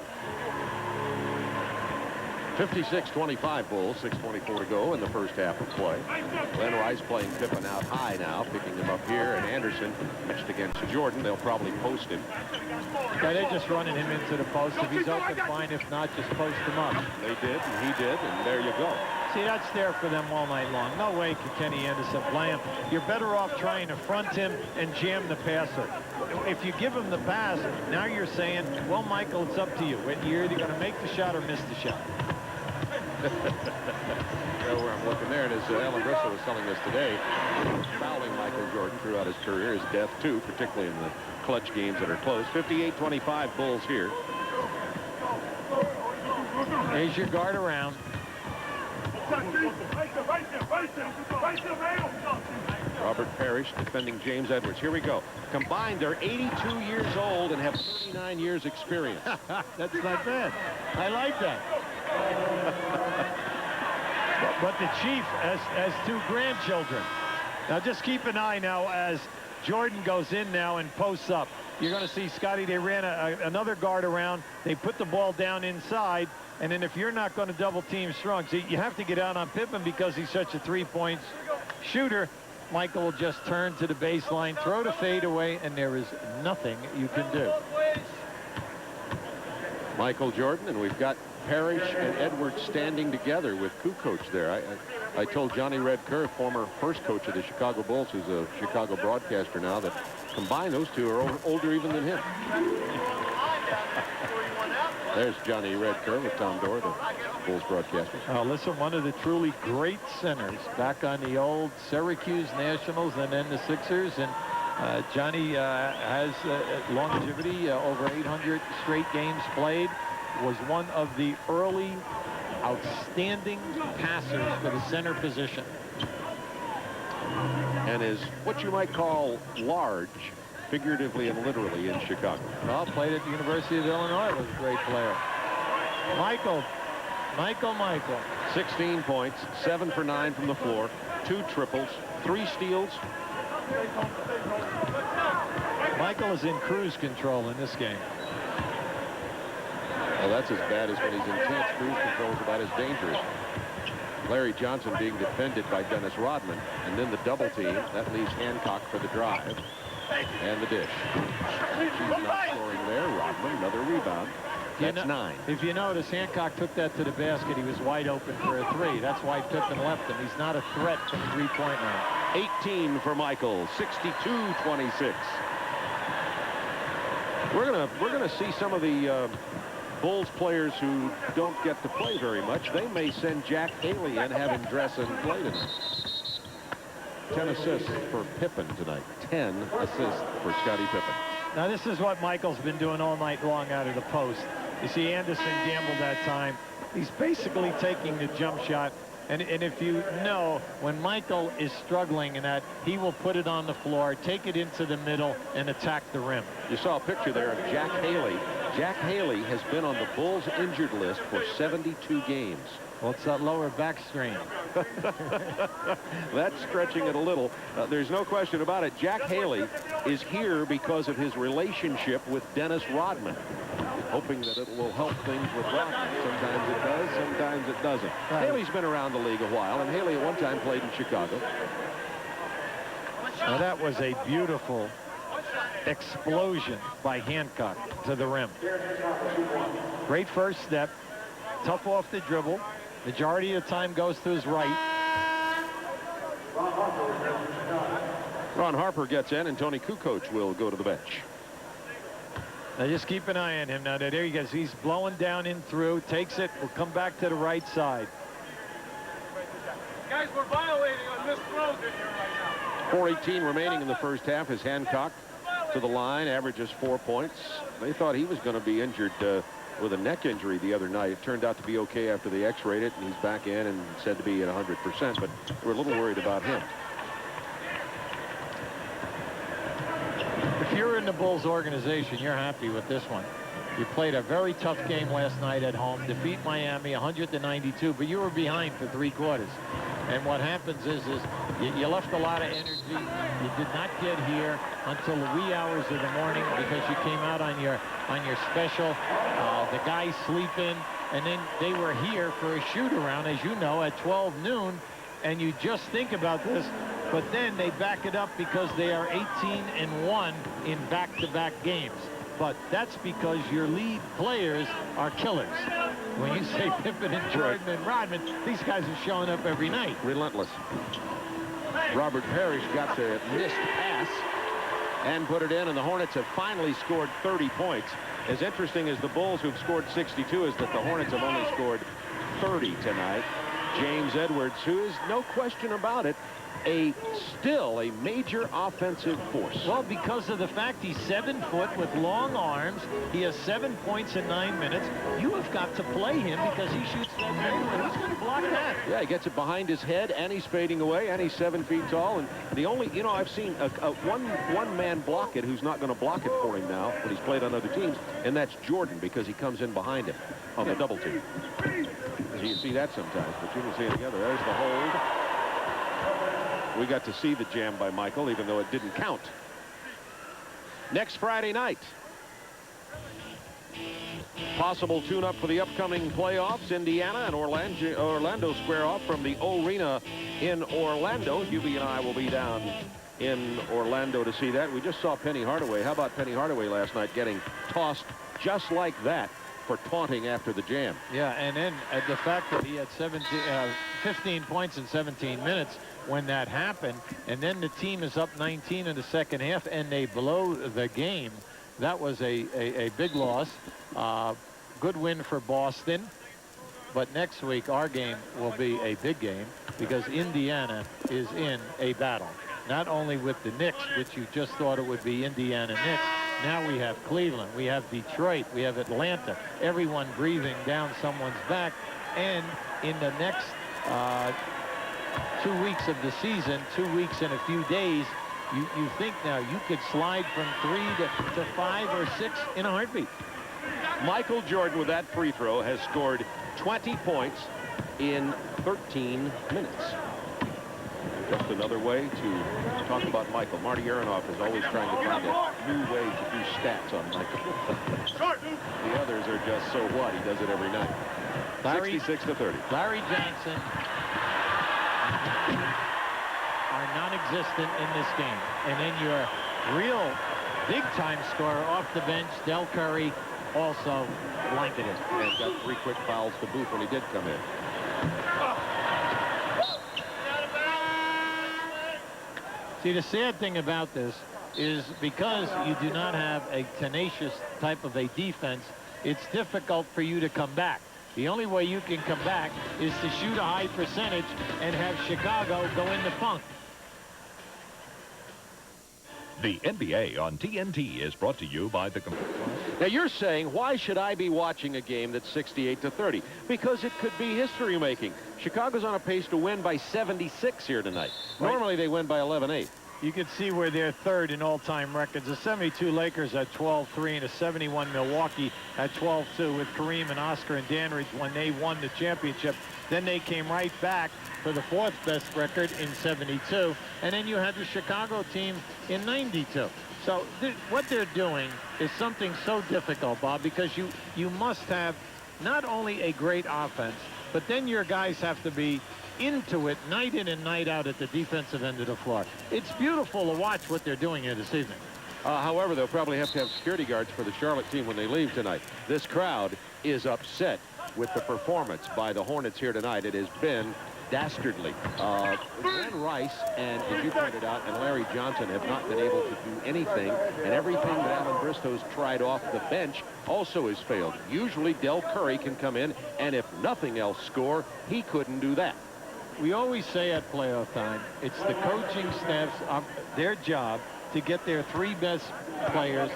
56-25 Bulls, 6:24 to go in the first half of play. Glenn Rice playing Pippen out high now, picking him up here, and Anderson matched against Jordan. They'll probably post him. Yeah, they're just running him into the post. If he's open, fine. If not, just post him up. They did, and he did, and there you go. See, that's there for them all night long. No way can Kenny Anderson play him. You're better off trying to front him and jam the passer. If you give him the pass, now you're saying, well, Michael, it's up to you. You're either going to make the shot or miss the shot. Where I'm looking there, and as Alan Bristol was telling us today, fouling Michael Jordan throughout his career is death, too, particularly in the clutch games that are close. 58-25 Bulls here. There's your guard around. Robert Parrish defending James Edwards. Here we go. Combined, they're 82 years old and have 39 years experience. That's not bad. I like that. But the Chief has 2 grandchildren. Now just keep an eye now as Jordan goes in now and posts up. You're going to see, Scotty, they ran another guard around. They put the ball down inside. And then if you're not going to double team strong, see, you have to get out on Pippen because he's such a 3-point shooter. Michael will just turn to the baseline, throw the fade away, and there is nothing you can do. Michael Jordan, and we've got Parrish and Edwards standing together with Kukoc there. I told Johnny Red Kerr, former first coach of the Chicago Bulls, who's a Chicago broadcaster now, that combined those 2 are older even than him. There's Johnny Red Kerr with Tom Dorr, the Bulls broadcaster. Listen, one of the truly great centers back on the old Syracuse Nationals and then the Sixers. And Johnny has longevity, over 800 straight games played. Was one of the early outstanding passers for the center position. And is what you might call large, figuratively and literally, in Chicago. Well, played at the University of Illinois, was a great player. Michael. 16 points, 7 for 9 from the floor, 2 triples, 3 steals. Michael is in cruise control in this game. Well, that's as bad as when he's intense. Cruise control is about as dangerous. Larry Johnson being defended by Dennis Rodman, and then the double team. That leaves Hancock for the drive. And the dish. She's not scoring there. Rodman, another rebound. That's 9. If you notice, Hancock took that to the basket. He was wide open for a 3. That's why Pippen left him. He's not a threat from the 3-point line. 18 for Michael. 62-26. We're gonna see some of the Bulls players who don't get to play very much. They may send Jack Haley and have him dress and play tonight. 10 assists for Pippen tonight. 10 assists for Scottie Pippen. Now this is what Michael's been doing all night long out of the post. You see Anderson gambled that time. He's basically taking the jump shot And if you know, when Michael is struggling in that, he will put it on the floor, take it into the middle, and attack the rim. You saw a picture there of Jack Haley. Jack Haley has been on the Bulls injured list for 72 games. Well, it's that lower back strain. That's stretching it a little. There's no question about it. Jack Haley is here because of his relationship with Dennis Rodman, hoping that it will help things with Rodman. Sometimes it does, sometimes it doesn't. Right. Haley's been around the league a while, and Haley at one time played in Chicago. Now, that was a beautiful explosion by Hancock to the rim. Great first step. Tough off the dribble. Majority of the time goes to his right. Ron Harper gets in, and Tony Kukoc will go to the bench. Now just keep an eye on him. Now there he goes. He's blowing down in through. Takes it. Will come back to the right side. Guys, we're violating on this throws in here right now. 4:18 remaining in the first half as Hancock to the line, averages 4 points. They thought he was going to be injured with a neck injury the other night. It turned out to be okay after they x-rayed it, and he's back in and said to be at 100%, but we're a little worried about him. If you're in the Bulls organization, you're happy with this one. You played a very tough game last night at home, defeat Miami 100-92, but you were behind for 3 quarters. And what happens is you left a lot of energy. You did not get here until the wee hours of the morning because you came out on your special. The guys sleeping, and then they were here for a shoot-around, as you know, at 12 noon. And you just think about this, but then they back it up because they are 18-1 in back-to-back games. But that's because your lead players are killers. When you say Pippen and Jordan and Rodman, these guys are showing up every night. Relentless. Robert Parrish got the missed pass and put it in, and the Hornets have finally scored 30 points. As interesting as the Bulls, who've scored 62, is that the Hornets have only scored 30 tonight. James Edwards, who is, no question about it, still a major offensive force. Well, because of the fact he's 7 foot with long arms, he has 7 points in 9 minutes. You have got to play him because he shoots that fadeaway. Who's going to block that? Yeah, he gets it behind his head, and he's fading away, and he's 7 feet tall. And the only, you know, I've seen one man block it who's not going to block it for him now when he's played on other teams, and that's Jordan, because he comes in behind him on the double team. You see that sometimes, but you don't see it together. There's the hold. We got to see the jam by Michael, even though it didn't count. Next Friday night, possible tune-up for the upcoming playoffs. Indiana and Orlando square off from the O-Arena in Orlando. Hubie and I will be down in Orlando to see that. We just saw Penny Hardaway. How about Penny Hardaway last night getting tossed just like that for taunting after the jam? Yeah, and then the fact that he had 15 points in 17 minutes when that happened, and then the team is up 19 in the second half and they blow the game. That was a big loss. Good win for Boston, but next week our game will be a big game because Indiana is in a battle, not only with the Knicks, which you just thought it would be Indiana Knicks. Now we have Cleveland, we have Detroit, we have Atlanta, everyone breathing down someone's back. And in the next 2 weeks of the season, 2 weeks and a few days, you think now you could slide from 3 to 5 or 6 in a heartbeat. Michael Jordan, with that free throw, has scored 20 points in 13 minutes. Just another way to talk about Michael. Marty Aronoff is always trying to find a new way to do stats on Michael. The others are just so what? He does it every night. 66-30. Larry Johnson are non-existent in this game. And then your real big-time scorer off the bench, Del Curry, also blinded it. And got 3 quick fouls to boot when he did come in. See, the sad thing about this is because you do not have a tenacious type of a defense, it's difficult for you to come back. The only way you can come back is to shoot a high percentage and have Chicago go into funk. The NBA on TNT is brought to you by the Now you're saying, why should I be watching a game that's 68-30? Because it could be history making. Chicago's on a pace to win by 76 here tonight. Normally they win by 11-8. You can see where they're third in all-time records. The 72 Lakers at 12-3 and a 71 Milwaukee at 12-2 with Kareem and Oscar and Danridge when they won the championship. Then they came right back for the fourth best record in 72. And then you had the Chicago team in 92. So what they're doing is something so difficult, Bob, because you must have not only a great offense, but then your guys have to be into it night in and night out at the defensive end of the floor. It's beautiful to watch what they're doing here this evening. However, they'll probably have to have security guards for the Charlotte team when they leave tonight. This crowd is upset with the performance by the Hornets here tonight. It has been dastardly. Glenn Rice and, as you pointed out, and Larry Johnson have not been able to do anything, and everything that Alan Bristow's tried off the bench also has failed. Usually Del Curry can come in, and if nothing else score, he couldn't do that. We always say at playoff time, it's the coaching staff's their job to get their three best players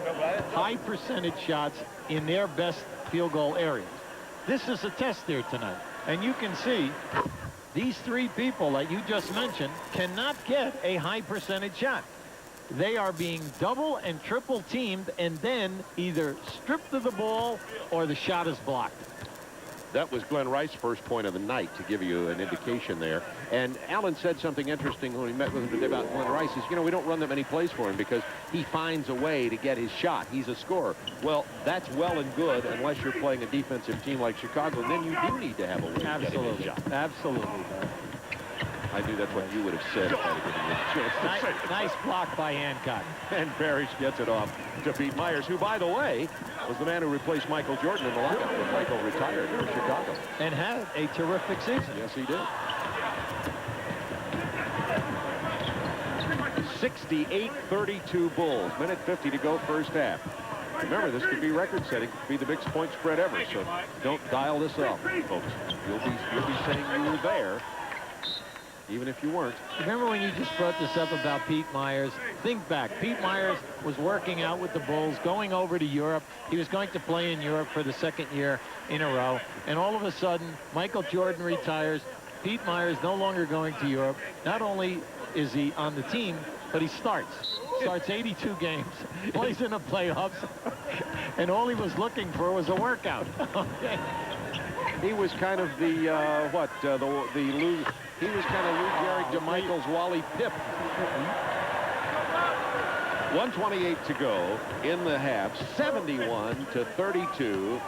high percentage shots in their best field goal areas. This is a test here tonight, and you can see these three people that you just mentioned cannot get a high percentage shot. They are being double and triple teamed and then either stripped of the ball or the shot is blocked. That was Glenn Rice's first point of the night, to give you an indication there. And Alan said something interesting when he met with him today about Glenn Rice. Is, you know, we don't run that many plays for him because he finds a way to get his shot. He's a scorer. Well, that's well and good unless you're playing a defensive team like Chicago. And then you do need to have a way to get him his shot. Absolutely. I knew that's what you would have said if I'd given you a chance to say it. Nice block by Hancock. And Parrish gets it off to Pete Myers, who, by the way, was the man who replaced Michael Jordan in the lockout when Michael retired from Chicago. And had a terrific season. Yes, he did. 68-32 Bulls. Minute 50 to go, first half. Remember, this could be record-setting. Could be the biggest point spread ever. So don't dial this up, folks. You'll be saying you were there, even if you weren't. Remember when you just brought this up about Pete Myers? Think back. Pete Myers was working out with the Bulls, going over to Europe. He was going to play in Europe for the second year in a row. And all of a sudden, Michael Jordan retires. Pete Myers no longer going to Europe. Not only is he on the team, but he starts 82 games, plays in the playoffs, and all he was looking for was a workout. He was kind of the Lou. He was kind of Lou Gehrig to Michael's Wally Pipp. 1:28 to go in the half, 71-32.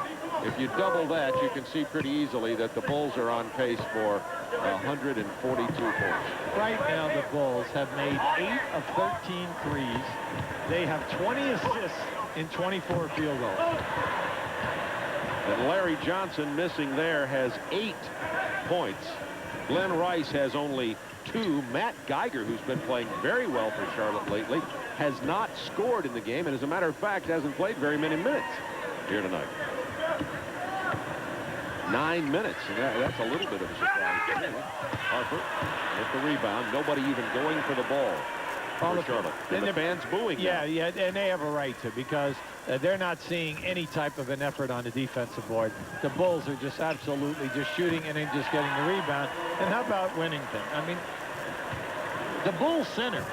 If you double that, you can see pretty easily that the Bulls are on pace for 142 points. Right now, the Bulls have made 8 of 13 threes. They have 20 assists in 24 field goals. And Larry Johnson, missing there, has 8 points. Glenn Rice has only 2. Matt Geiger, who's been playing very well for Charlotte lately, has not scored in the game, and as a matter of fact, hasn't played very many minutes here tonight. 9 minutes, and that's a little bit of a surprise. Harper with the rebound. Nobody even going for the ball for Charlotte. And the fans booing. Yeah, and they have a right to, because they're not seeing any type of an effort on the defensive board. The Bulls are just absolutely just shooting and then just getting the rebound. And how about Winnington? I mean, the Bulls center,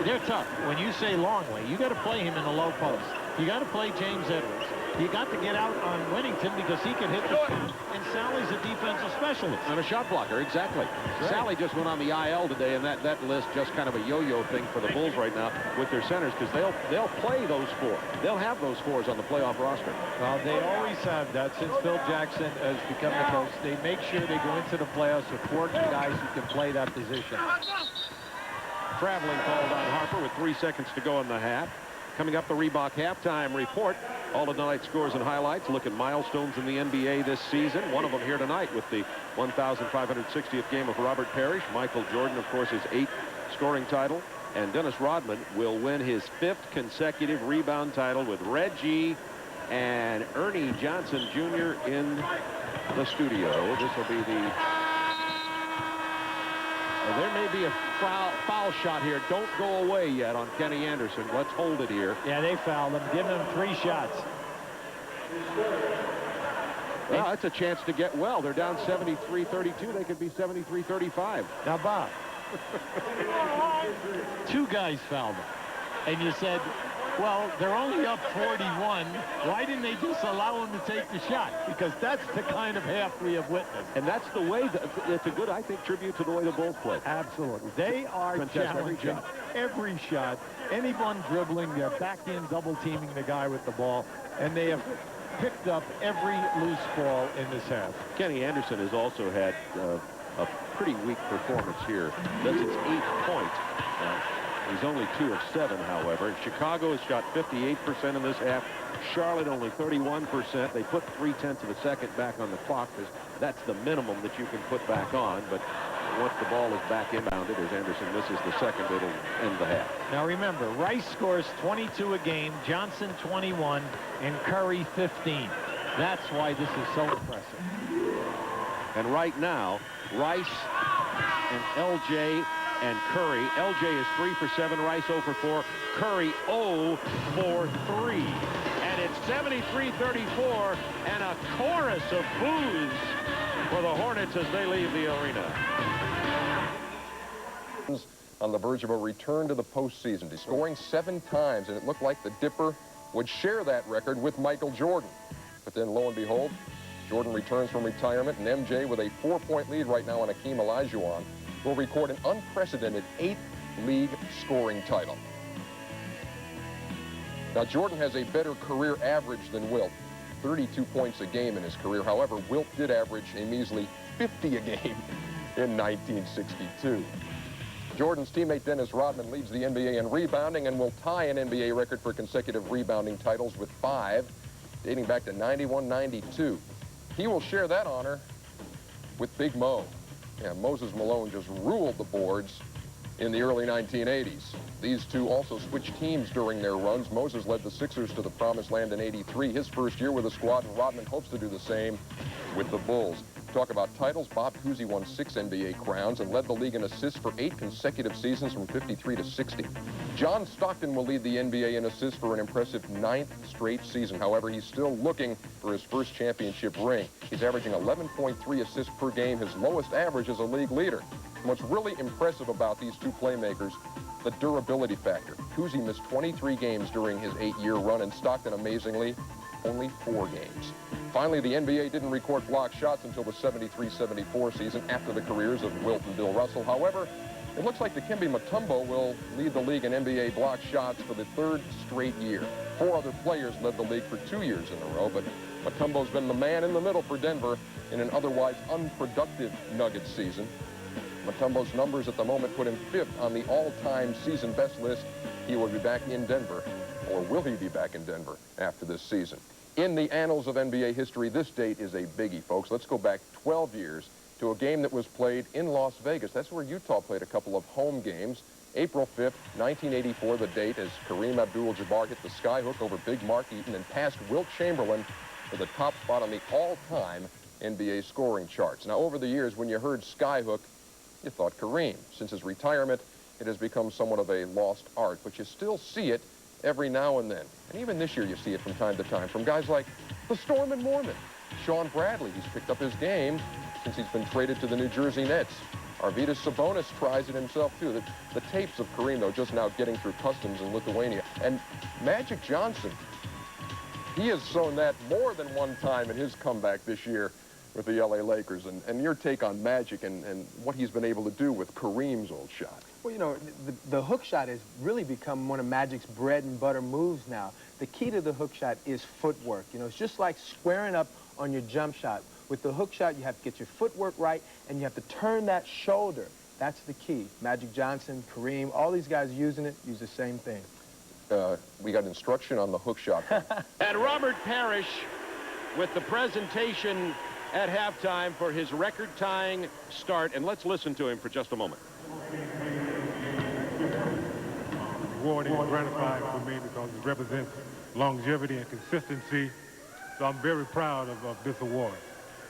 they're tough. When you say Longley, you got to play him in the low post. You got to play James Edwards. You got to get out on Winnington because he can hit the shot. And Sally's a defensive specialist. And a shot blocker, exactly. Right. Sally just went on the IL today, and that list just kind of a yo-yo thing for the Bulls right now with their centers, because they'll play those 4. They'll have those 4s on the playoff roster. Well, they always have that since Phil Jackson has become the coach. They make sure they go into the playoffs with 4 guys who can play that position. Traveling called on Harper with 3 seconds to go in the half. Coming up, the Reebok halftime report. All of tonight's scores and highlights. Look at milestones in the NBA this season. One of them here tonight with the 1,560th game of Robert Parrish. Michael Jordan, of course, his 8th scoring title. And Dennis Rodman will win his 5th consecutive rebound title with Reggie and Ernie Johnson Jr. in the studio. This will be the And there may be a foul shot here. Don't go away yet on Kenny Anderson. Let's hold it here. Yeah, they fouled him. Give him 3 shots. Well, that's a chance to get well. They're down 73-32. They could be 73-35. Now, Bob, 2 guys fouled him. And you said, well, they're only up 41. Why didn't they just allow him to take the shot? Because that's the kind of half we have witnessed. And that's the way, it's a good, I think, tribute to the way the Bulls play. Absolutely. They are challenging every shot. Anyone dribbling, they're back in double-teaming the guy with the ball. And they have picked up every loose ball in this half. Kenny Anderson has also had a pretty weak performance here. That's his 8th point. He's only 2 of 7, however. Chicago has shot 58% in this half. Charlotte only 31%. They put 0.3 of a second back on the clock because that's the minimum that you can put back on. But once the ball is back inbounded, as Anderson misses the second, it'll end the half. Now remember, Rice scores 22 a game, Johnson 21, and Curry 15. That's why this is so impressive. And right now, Rice and LJ and Curry. LJ is 3 for 7, Rice 0 for 4, Curry 0 for 3. And it's 73-34, and a chorus of boos for the Hornets as they leave the arena. On the verge of a return to the postseason. He's scoring 7 times, and it looked like the Dipper would share that record with Michael Jordan. But then, lo and behold, Jordan returns from retirement, and MJ, with a 4-point lead right now on Akeem Olajuwon, will record an unprecedented 8th league scoring title. Now, Jordan has a better career average than Wilt, 32 points a game in his career. However, Wilt did average a measly 50 a game in 1962. Jordan's teammate Dennis Rodman leads the NBA in rebounding and will tie an NBA record for consecutive rebounding titles with 5, dating back to 91-92. He will share that honor with Big Mo. Yeah, Moses Malone just ruled the boards in the early 1980s. These two also switched teams during their runs. Moses led the Sixers to the promised land in '83, his first year with the squad, and Rodman hopes to do the same with the Bulls. Talk about titles. Bob Cousy won 6 NBA crowns and led the league in assists for 8 consecutive seasons from 53 to 60. John Stockton will lead the NBA in assists for an impressive 9th straight season. However, he's still looking for his first championship ring. He's averaging 11.3 assists per game, his lowest average as a league leader. And what's really impressive about these two playmakers, the durability factor. Cousy missed 23 games during his 8-year run, and Stockton, amazingly, only 4 games. Finally, the NBA didn't record block shots until the 73-74 season after the careers of Wilt and Bill Russell. However, it looks like Dikembe Mutombo will lead the league in NBA block shots for the 3rd straight year. 4 other players led the league for 2 years in a row, but Mutombo's been the man in the middle for Denver in an otherwise unproductive Nuggets season. Mutombo's numbers at the moment put him 5th on the all-time season best list. He will be back in Denver, or will he be back in Denver after this season? In the annals of NBA history, this date is a biggie, folks. Let's go back 12 years to a game that was played in Las Vegas. That's where Utah played a couple of home games. April 5th, 1984, the date, as Kareem Abdul-Jabbar hit the skyhook over Big Mark Eaton and passed Wilt Chamberlain for the top spot on the all-time NBA scoring charts. Now, over the years, when you heard skyhook, you thought Kareem. Since his retirement, it has become somewhat of a lost art, but you still see it every now and then. And even this year, you see it from time to time from guys like the Storm and Mormon. Sean Bradley, he's picked up his game since he's been traded to the New Jersey Nets. Arvydas Sabonis tries it himself, too. The tapes of Kareem, though, just now getting through customs in Lithuania. And Magic Johnson, he has shown that more than one time in his comeback this year with the L.A. Lakers. And your take on Magic and what he's been able to do with Kareem's old shot. Well, you know, the hook shot has really become one of Magic's bread and butter moves now. The key to the hook shot is footwork. You know, it's just like squaring up on your jump shot. With the hook shot, you have to get your footwork right, and you have to turn that shoulder. That's the key. Magic Johnson, Kareem, all these guys using it use the same thing. We got instruction on the hook shot. And Robert Parrish with the presentation at halftime for his record-tying start. And let's listen to him for just a moment. Rewarding and gratifying for me because it represents longevity and consistency. So I'm very proud of this award.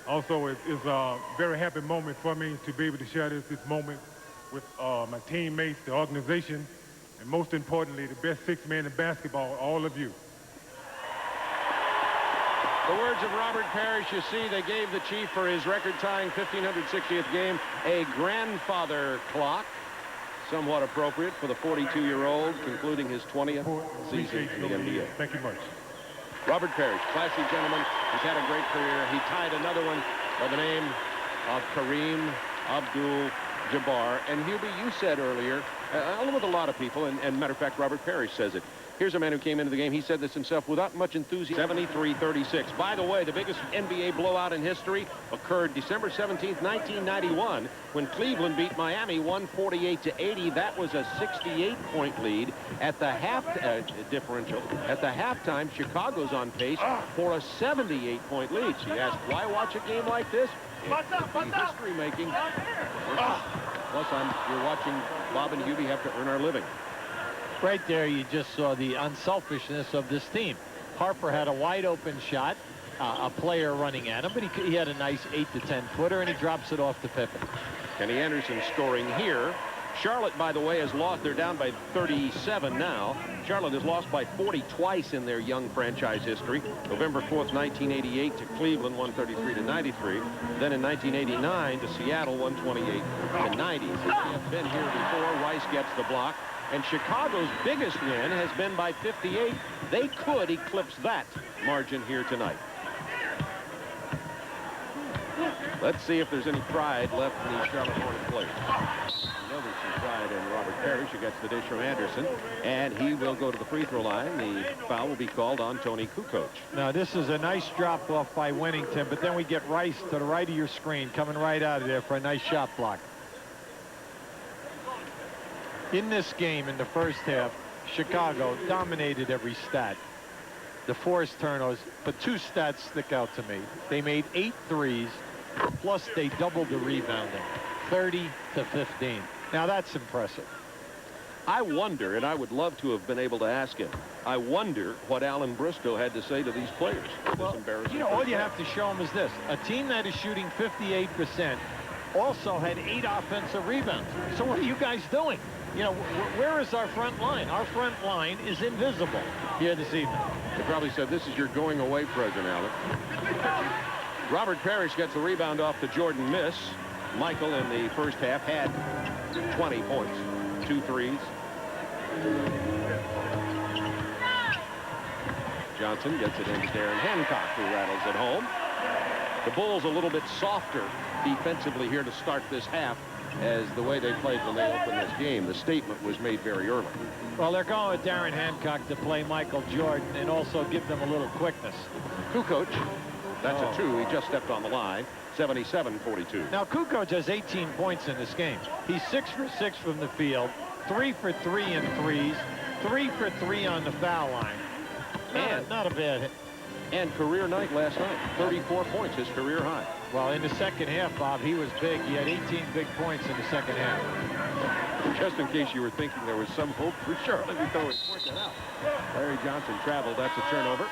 Also, it's a very happy moment for me to be able to share this moment with my teammates, the organization, and most importantly, the best 6 men in basketball, all of you. The words of Robert Parrish, you see, they gave the Chief for his record-tying 1,560th game a grandfather clock. Somewhat appropriate for the 42-year-old concluding his 20th season in the NBA. Thank you much. Robert Parrish, classy gentleman. He's had a great career. He tied another one by the name of Kareem Abdul-Jabbar. And Hubie, you said earlier, along with a lot of people, and matter of fact, Robert Parrish says it. Here's a man who came into the game. He said this himself without much enthusiasm. 73-36. By the way, the biggest NBA blowout in history occurred December 17th, 1991, when Cleveland beat Miami 148-80. That was a 68-point lead at the half differential. At the halftime, Chicago's on pace for a 78-point lead. She asked, why watch a game like this? History making. Plus, you're watching Bob and Hubie have to earn our living. Right there, you just saw the unselfishness of this team. Harper had a wide-open shot, a player running at him, but he had a nice 8 to 10 footer, and he drops it off to Pippen. Kenny Anderson scoring here. Charlotte, by the way, has lost. They're down by 37 now. Charlotte has lost by 40 twice in their young franchise history. November 4th, 1988 to Cleveland, 133-93. Then in 1989 to Seattle, 128-90. Since they have been here before, Rice gets the block. And Chicago's biggest win has been by 58. They could eclipse that margin here tonight. Let's see if there's any pride left in these Charlotte Hornets players. You know there's some pride in Robert Parrish, who gets the dish from Anderson, and he will go to the free throw line. The foul will be called on Tony Kukoc. Now, this is a nice drop-off by Winnington, but then we get Rice to the right of your screen, coming right out of there for a nice shot block. In this game, in the first half, Chicago dominated every stat. The forced turnovers, but 2 stats stick out to me. They made 8 threes, plus they doubled the rebounding, 30 to 15. Now, that's impressive. I wonder, and I would love to have been able to ask him, I wonder what Alan Bristow had to say to these players. Well, you know, all you have to show them is this. A team that is shooting 58% also had 8 offensive rebounds. So what are you guys doing? You know, where is our front line? Our front line is invisible here this evening. They probably said, this is your going away present, Alan. Robert Parrish gets the rebound off the Jordan miss. Michael in the first half had 20 points, 2 threes. Johnson gets it into Darren Hancock, who rattles it home. The Bulls a little bit softer defensively here to start this half as the way they played when they opened this game. The statement was made very early. Well, they're going with Darren Hancock to play Michael Jordan and also give them a little quickness. Kukoc, that's a 2. He just stepped on the line. 77-42. Now, Kukoc has 18 points in this game. He's 6 for 6 from the field, 3 for 3 in threes, 3 for 3 on the foul line. And not a bad hit. And career night last night. 34 points, his career high. Well, in the second half, Bob, he was big. He had 18 big points in the second half. Just in case you were thinking there was some hope for Charlotte, we thought we'd point that out. Larry Johnson traveled. That's a turnover.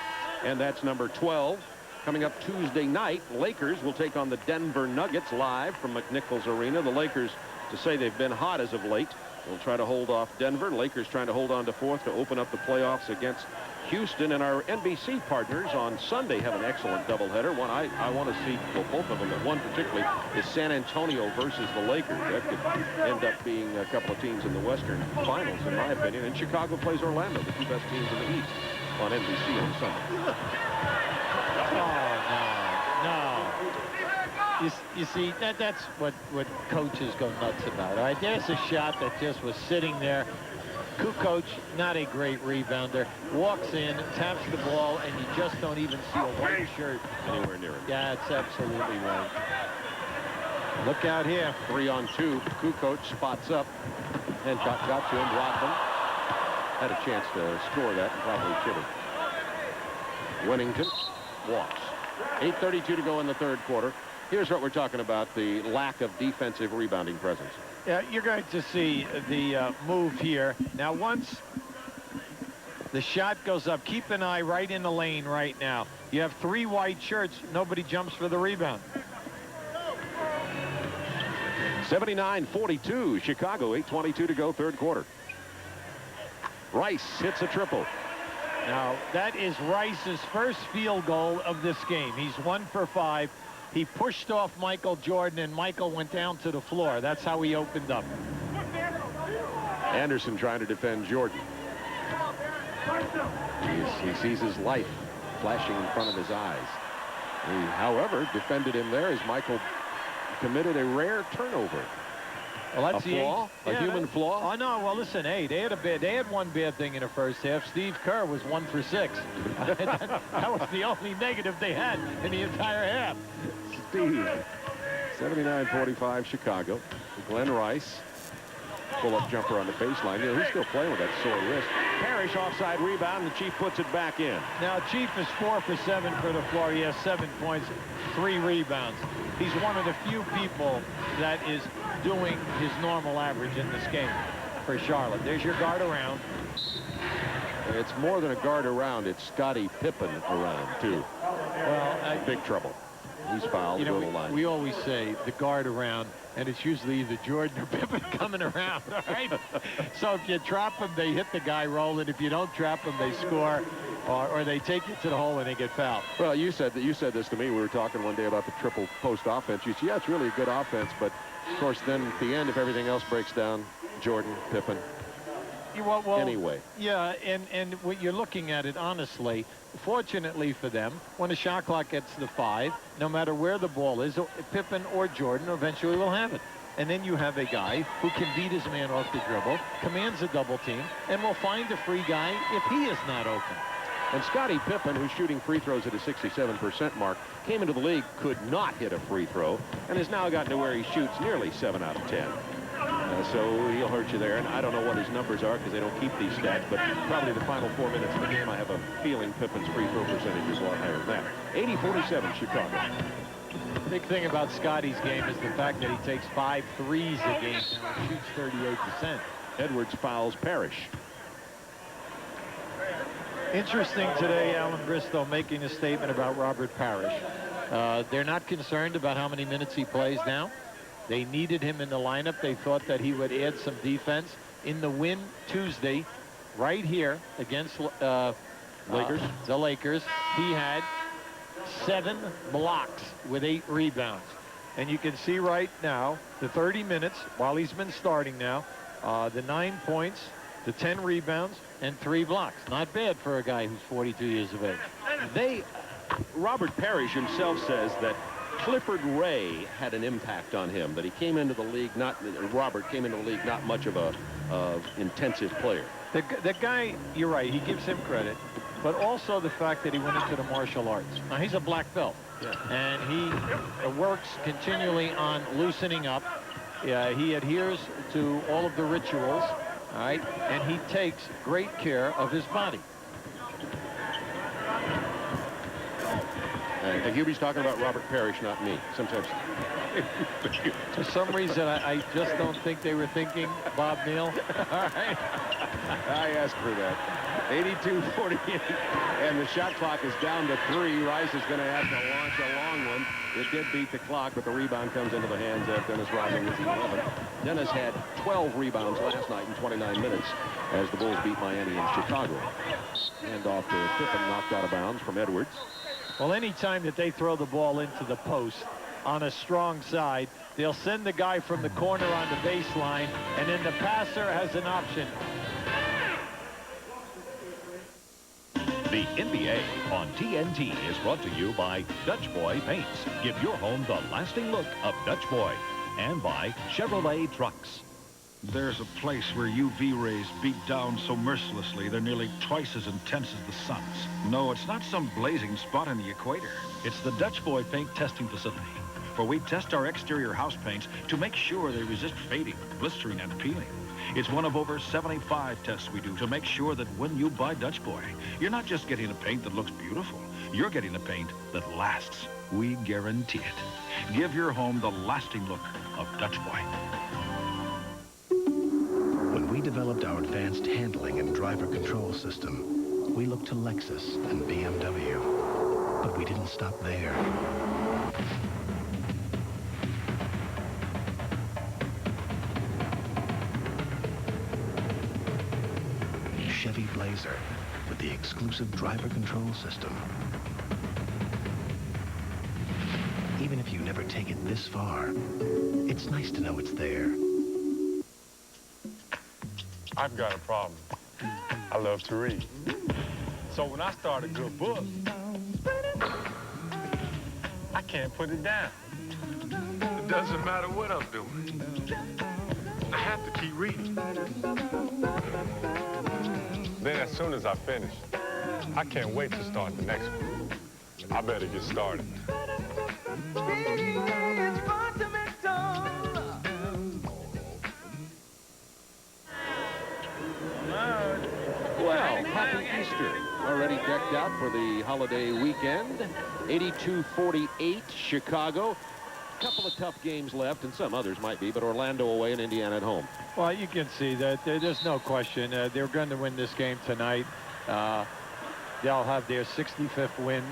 And that's number 12. Coming up Tuesday night, Lakers will take on the Denver Nuggets live from McNichols Arena. The Lakers, to say they've been hot as of late, will try to hold off Denver. Lakers trying to hold on to 4th to open up the playoffs against Houston. And our NBC partners on Sunday have an excellent doubleheader. One I want to see, well, both of them, but one particularly is San Antonio versus the Lakers. That could end up being a couple of teams in the Western Finals, in my opinion. And Chicago plays Orlando, the 2 best teams in the East, on NBC on Sunday. Oh, no. You see, that's what coaches go nuts about. All right, there's a shot that just was sitting there. Kukoc, not a great rebounder, walks in, taps the ball, and you just don't even see a white shirt anywhere near him. Yeah, it's absolutely right. Look out here. 3-on-2. Kukoc spots up. And got to him. Rodman had a chance to score that and probably should have. Winnington walks. 8:32 to go in the third quarter. Here's what we're talking about, the lack of defensive rebounding presence. Yeah, you're going to see the move here. Now, once the shot goes up, keep an eye right in the lane right now. You have 3 white shirts. Nobody jumps for the rebound. 79-42, Chicago, 8:22 to go, third quarter. Rice hits a triple. Now, that is Rice's first field goal of this game. He's 1 for 5. He pushed off Michael Jordan, and Michael went down to the floor. That's how he opened up. Anderson trying to defend Jordan. He sees his life flashing in front of his eyes. He, however, defended him there as Michael committed a rare turnover. Well, that's a flaw? A human flaw? Oh, no. Well, listen, hey, they had one bad thing in the first half. Steve Kerr was 1 for 6. that was the only negative they had in the entire half. Steve, 79-45 Chicago. Glenn Rice, pull-up jumper on the baseline. You know, he's still playing with that sore wrist. Parrish offside rebound, and the Chief puts it back in. Now, Chief is 4 for 7 for the floor. He has 7 points, 3 rebounds. He's one of the few people that is doing his normal average in this game for Charlotte. There's your guard around. It's more than a guard around. It's Scottie Pippen around, too. Well, big trouble. He's fouled. You know, the line. we always say the guard around, and it's usually either Jordan or Pippen coming around, all right? So if you trap them, they hit the guy rolling. If you don't trap them, they score, or they take you to the hole and they get fouled. Well, you said this to me. We were talking one day about the triple post offense. You said, yeah, it's really a good offense, but of course, then at the end, if everything else breaks down, Jordan, Pippen. Well, anyway. Yeah, and what you're looking at it, honestly, fortunately for them, when the shot clock gets to 5, no matter where the ball is, Pippen or Jordan eventually will have it. And then you have a guy who can beat his man off the dribble, commands a double team, and will find a free guy if he is not open. And Scottie Pippen, who's shooting free throws at a 67% mark, came into the league, could not hit a free throw, and has now gotten to where he shoots nearly 7 out of 10. So he'll hurt you there, and I don't know what his numbers are because they don't keep these stats, but probably the final 4 minutes of the game, I have a feeling Pippen's free throw percentage is a lot higher than that. 80-47 Chicago. The big thing about Scottie's game is the fact that he takes 5 threes a game and shoots 38%. Edwards fouls Parrish. Interesting today, Alan Bristow making a statement about Robert Parrish. They're not concerned about how many minutes he plays now. They needed him in the lineup. They thought that he would add some defense. In the win Tuesday, right here against the Lakers, he had 7 blocks with 8 rebounds. And you can see right now, the 30 minutes, while he's been starting now, the 9 points, the 10 rebounds, and 3 blocks. Not bad for a guy who's 42 years of age. Robert Parrish himself says that Clifford Ray had an impact on him, that he came into the league Robert came into the league not much of a intensive player. The guy, you're right, he gives him credit, but also the fact that he went into the martial arts. Now, he's a black belt, and he works continually on loosening up. He adheres to all of the rituals, all right, and he takes great care of his body. And Hubie's talking about Robert Parrish, not me. Sometimes. For some reason, I just don't think they were thinking Bob Neal. All right. I asked for that. 82-48. And the shot clock is down to 3. Rice is going to have to launch a long one. It did beat the clock, but the rebound comes into the hands of Dennis Rodman with 11. Dennis had 12 rebounds last night in 29 minutes as the Bulls beat Miami in Chicago. Hand off to Pippen, knocked out of bounds from Edwards. Well, anytime that they throw the ball into the post on a strong side, they'll send the guy from the corner on the baseline, and then the passer has an option. The NBA on TNT is brought to you by Dutch Boy Paints. Give your home the lasting look of Dutch Boy. And by Chevrolet Trucks. There's a place where UV rays beat down so mercilessly they're nearly twice as intense as the sun's. No, it's not some blazing spot in the equator. It's the Dutch Boy Paint Testing Facility, where we test our exterior house paints to make sure they resist fading, blistering, and peeling. It's one of over 75 tests we do to make sure that when you buy Dutch Boy, you're not just getting a paint that looks beautiful. You're getting a paint that lasts. We guarantee it. Give your home the lasting look of Dutch Boy. When we developed our advanced handling and driver control system, we looked to Lexus and BMW. But we didn't stop there. Chevy Blazer with the exclusive driver control system. Even if you never take it this far, it's nice to know it's there. I've got a problem. I love to read. So when I start a good book, I can't put it down. It doesn't matter what I'm doing. I have to keep reading. Then as soon as I finish, I can't wait to start the next one. I better get started. Well, happy Easter. Already decked out for the holiday weekend. 82-48 Chicago. A couple of tough games left, and some others might be, but Orlando away and Indiana at home. Well, you can see that there's no question. They're going to win this game tonight. They'll have their 65th win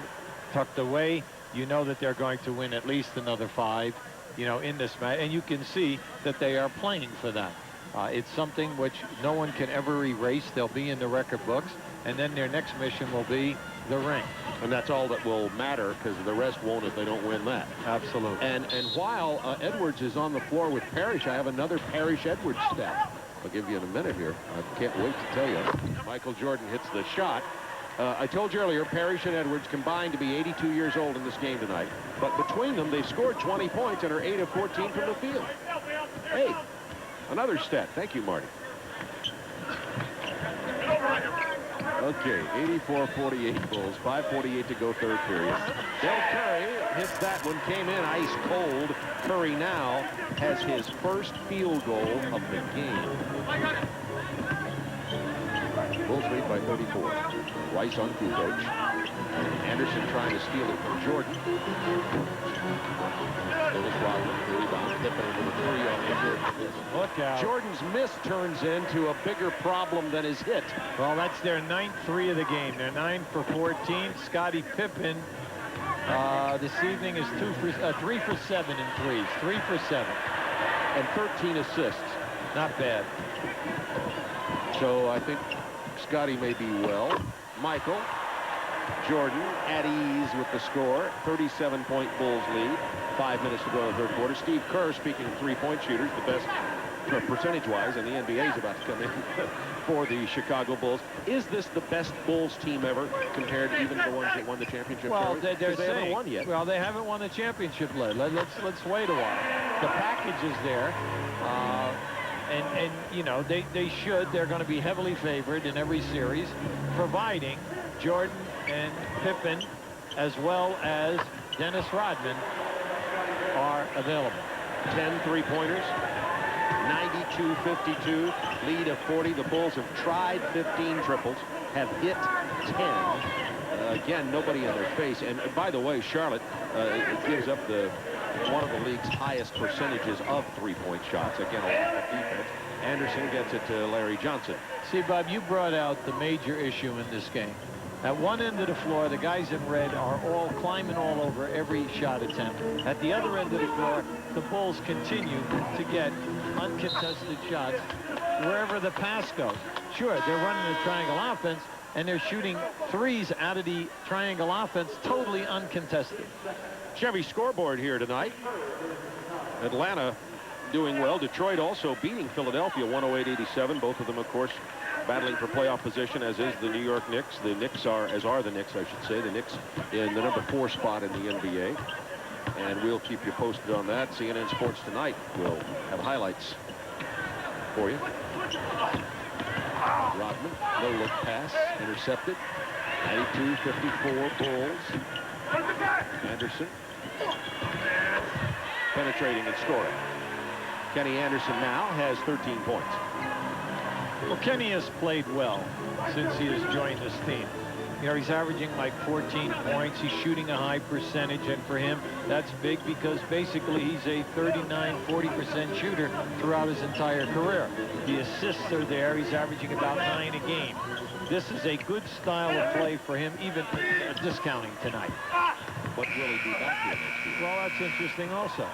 tucked away. You know that they're going to win at least another 5, you know, in this match. And you can see that they are playing for that. It's something which no one can ever erase. They'll be in the record books. And then their next mission will be the ring. And that's all that will matter, because the rest won't if they don't win that. Absolutely. And while Edwards is on the floor with Parrish, I have another Parrish-Edwards stat. I'll give you in a minute here. I can't wait to tell you. Michael Jordan hits the shot. I told you earlier, Parrish and Edwards combined to be 82 years old in this game tonight. But between them, they've scored 20 points and are 8 of 14 from the field. Hey, another stat. Thank you, Marty. Okay, 84-48 Bulls, 5:48 to go, third period. Del Curry hits that one, came in ice cold. Curry now has his first field goal of the game. Bulls lead by 34. Rice on Kukoc. Anderson trying to steal it from Jordan. Dennis Rodman, the rebound, Pippen into the 3 on the Look out. Jordan's miss turns into a bigger problem than his hit. Well, that's their 9th 3 of the game. They're 9 for 14. Scottie Pippen this evening is 3 for 7 in threes. 3 for 7. And 13 assists. Not bad. So I think Scottie may be well. Michael Jordan at ease with the score. 37-point Bulls lead. 5 minutes to go in the third quarter. Steve Kerr, speaking of three-point shooters, the best percentage-wise, and the NBA is about to come in for the Chicago Bulls. Is this the best Bulls team ever compared to even the ones that won the championship? Well, they haven't won yet. Well, they haven't won the championship yet. Let's wait a while. The package is there. And you know, they should. They're going to be heavily favored in every series, providing Jordan and Pippen, as well as Dennis Rodman, are available. 10 three-pointers, 92-52, lead of 40. The Bulls have tried 15 triples, have hit 10. Again, nobody in their face. And by the way, Charlotte gives up one of the league's highest percentages of three-point shots. Again, a lot of defense. Anderson gets it to Larry Johnson. See, Bob, you brought out the major issue in this game. At one end of the floor, the guys in red are all climbing all over every shot attempt. At the other end of the floor, the Bulls continue to get uncontested shots wherever the pass goes. Sure, they're running a triangle offense, and they're shooting threes out of the triangle offense, totally uncontested. Chevy scoreboard here tonight. Atlanta doing well. Detroit also beating Philadelphia 108-87. Both of them, of course, battling for playoff position, as is the New York Knicks. The Knicks are the Knicks, I should say. The Knicks in the number 4 spot in the NBA. And we'll keep you posted on that. CNN Sports Tonight will have highlights for you. Rodman, no-look pass, intercepted. 92-54 Bulls. Anderson penetrating and scoring. Kenny Anderson now has 13 points. Well, Kenny has played well since he has joined this team. You know, he's averaging like 14 points. He's shooting a high percentage, and for him, that's big because basically he's a 39-40% shooter throughout his entire career. The assists are there. He's averaging about 9 a game. This is a good style of play for him, even discounting tonight. But will he be back here next year? Well, that's interesting also.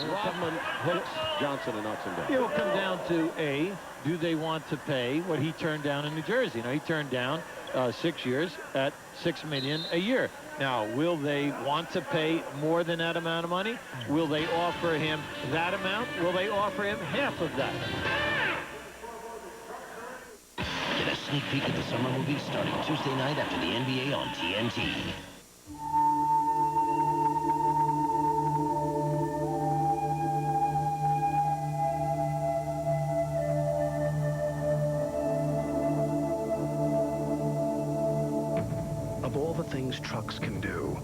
Rodman, Hooks, Johnson, and Oxenden. It'll come down to do they want to pay what he turned down in New Jersey? He turned down 6 years at $6 million a year. Now, will they want to pay more than that amount of money? Will they offer him that amount? Will they offer him half of that? Get a sneak peek at the summer movie starting Tuesday night after the NBA on TNT. Of all the things trucks can do,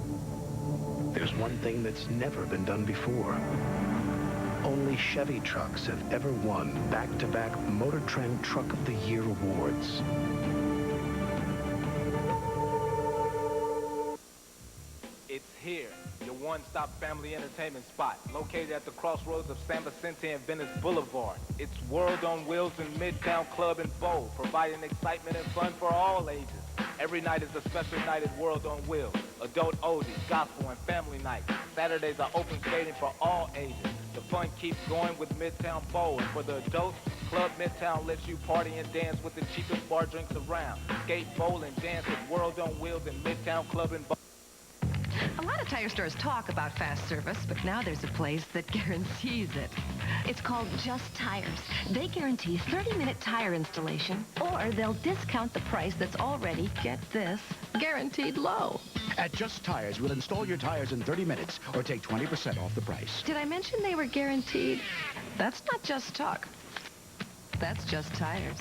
there's one thing that's never been done before. Only Chevy trucks have ever won back-to-back Motor Trend Truck of the Year awards. It's here, your one-stop family entertainment spot, located at the crossroads of San Vicente and Venice Boulevard. It's World on Wheels in Midtown Club and Bowl, providing excitement and fun for all ages. Every night is a special night at World on Wheels. Adult oldies, gospel, and family night. Saturdays are open skating for all ages. The fun keeps going with Midtown Bowl. And for the adults, Club Midtown lets you party and dance with the cheapest bar drinks around. Skate, bowl, and dance at World on Wheels in Midtown Club and Bowl. A lot of tire stores talk about fast service, but now there's a place that guarantees it. It's called Just Tires. They guarantee 30-minute tire installation, or they'll discount the price that's already, get this, guaranteed low. At Just Tires, we'll install your tires in 30 minutes or take 20% off the price. Did I mention they were guaranteed? That's not just talk. That's Just Tires.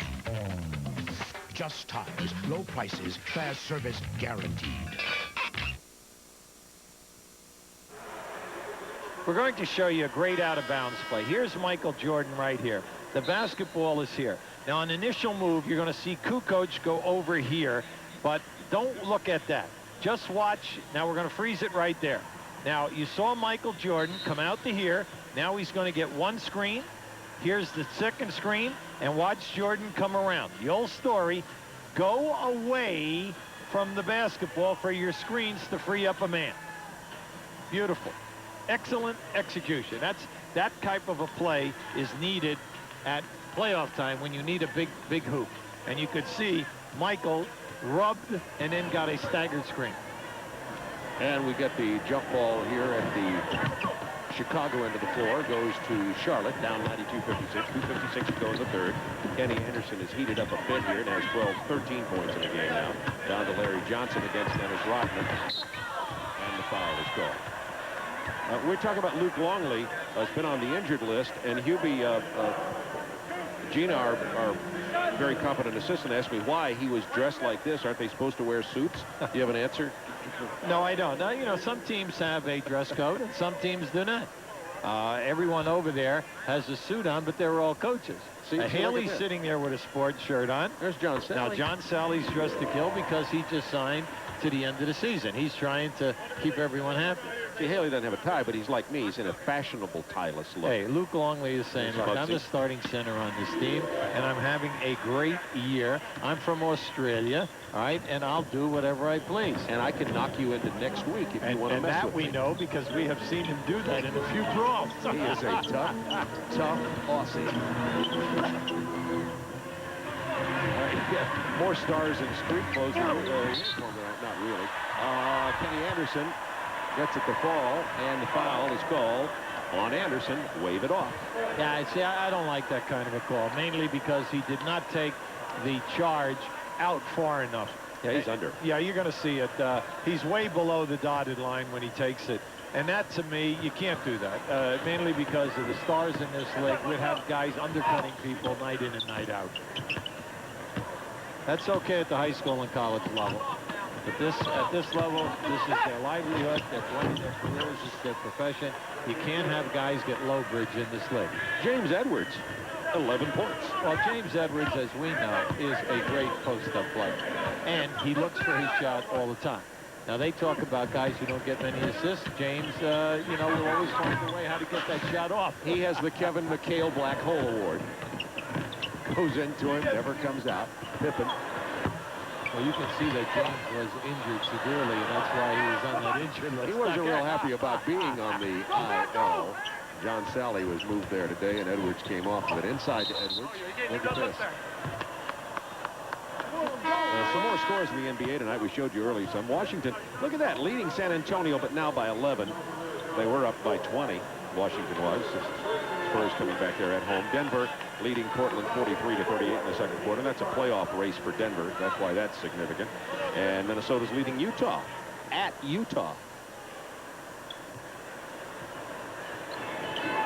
Just Tires. Low prices, fast service guaranteed. We're going to show you a great out-of-bounds play. Here's Michael Jordan right here. The basketball is here. Now, on initial move, you're going to see Kukoc go over here, but don't look at that. Just watch. Now, we're going to freeze it right there. Now, you saw Michael Jordan come out to here. Now he's going to get one screen. Here's the second screen, and watch Jordan come around. The old story, go away from the basketball for your screens to free up a man. Beautiful. Excellent execution. That type of a play is needed at playoff time when you need a big hoop. And you could see Michael rubbed and then got a staggered screen. And we get the jump ball here at the Chicago end of the floor. Goes to Charlotte, down 92-56. 2:56 to go in the third. Kenny Anderson has heated up a bit here and has 13 points in the game now. Down to Larry Johnson against Dennis Rodman. And the foul is called. We're talking about Luke Longley, has been on the injured list, and Hubie, Gina, our very competent assistant, asked me why he was dressed like this. Aren't they supposed to wear suits? Do you have an answer? No, I don't. Now, you know, some teams have a dress code, and some teams do not. Everyone over there has a suit on, but they're all coaches. Haley's sitting there with a sports shirt on. There's John Sally. Now, John Sally's dressed to kill because he just signed to the end of the season. He's trying to keep everyone happy. See, Haley doesn't have a tie, but he's like me. He's in a fashionable tieless look. Hey, Luke Longley is saying, look, I'm the starting center on this team, and I'm having a great year. I'm from Australia, all right, and I'll do whatever I please. And I can knock you into next week if you want to mess with me. And that we know because we have seen him do that in a few brawls. He is a tough Aussie. More stars in street clothes than uniform, not really. Kenny Anderson gets it to fall, and the foul is called on Anderson. Wave it off. Yeah, see, I don't like that kind of a call, mainly because he did not take the charge out far enough. Yeah, he's under. Yeah, you're going to see it. He's way below the dotted line when he takes it. And that, to me, you can't do that, mainly because of the stars in this league. We'd have guys undercutting people night in and night out. That's okay at the high school and college level. But at this level, this is their livelihood, they're playing their careers, this is their profession. You can't have guys get low bridge in this league. James Edwards, 11 points. Well, James Edwards, as we know, is a great post-up player. And he looks for his shot all the time. Now, they talk about guys who don't get many assists. James, you know, will always find a way how to get that shot off. He has the Kevin McHale Black Hole Award. Goes into him, never comes out. Pippen. Well, you can see that James was injured severely, and that's why he was on that injured list. He wasn't real happy about being on the IL. John Sally was moved there today, and Edwards came off of it. Inside to Edwards. Look at this. Some more scores in the NBA tonight. We showed you early some. Washington, look at that, leading San Antonio, but now by 11. They were up by 20. Washington was. Spurs coming back there at home. Denver leading Portland 43-38 in the second quarter. That's a playoff race for Denver. That's why that's significant. And Minnesota's leading Utah at Utah.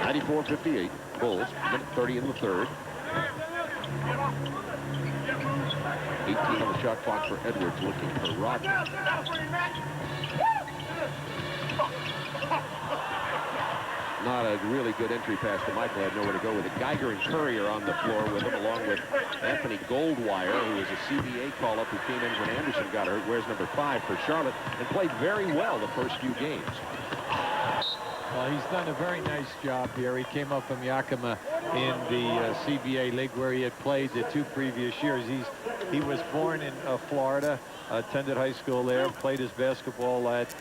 94-58. Bulls, minute 30 in the third. 18 on the shot clock for Edwards, looking for Rodman. Not a really good entry pass to Michael. Had nowhere to go with it. Geiger and Curry are on the floor with him, along with Anthony Goldwire, who was a CBA call-up who came in when Anderson got hurt. Wears number 5 for Charlotte and played very well the first few games. Well, he's done a very nice job here. He came up from Yakima in the CBA league where he had played the 2 previous years. He was born in Florida, attended high school there, played his basketball at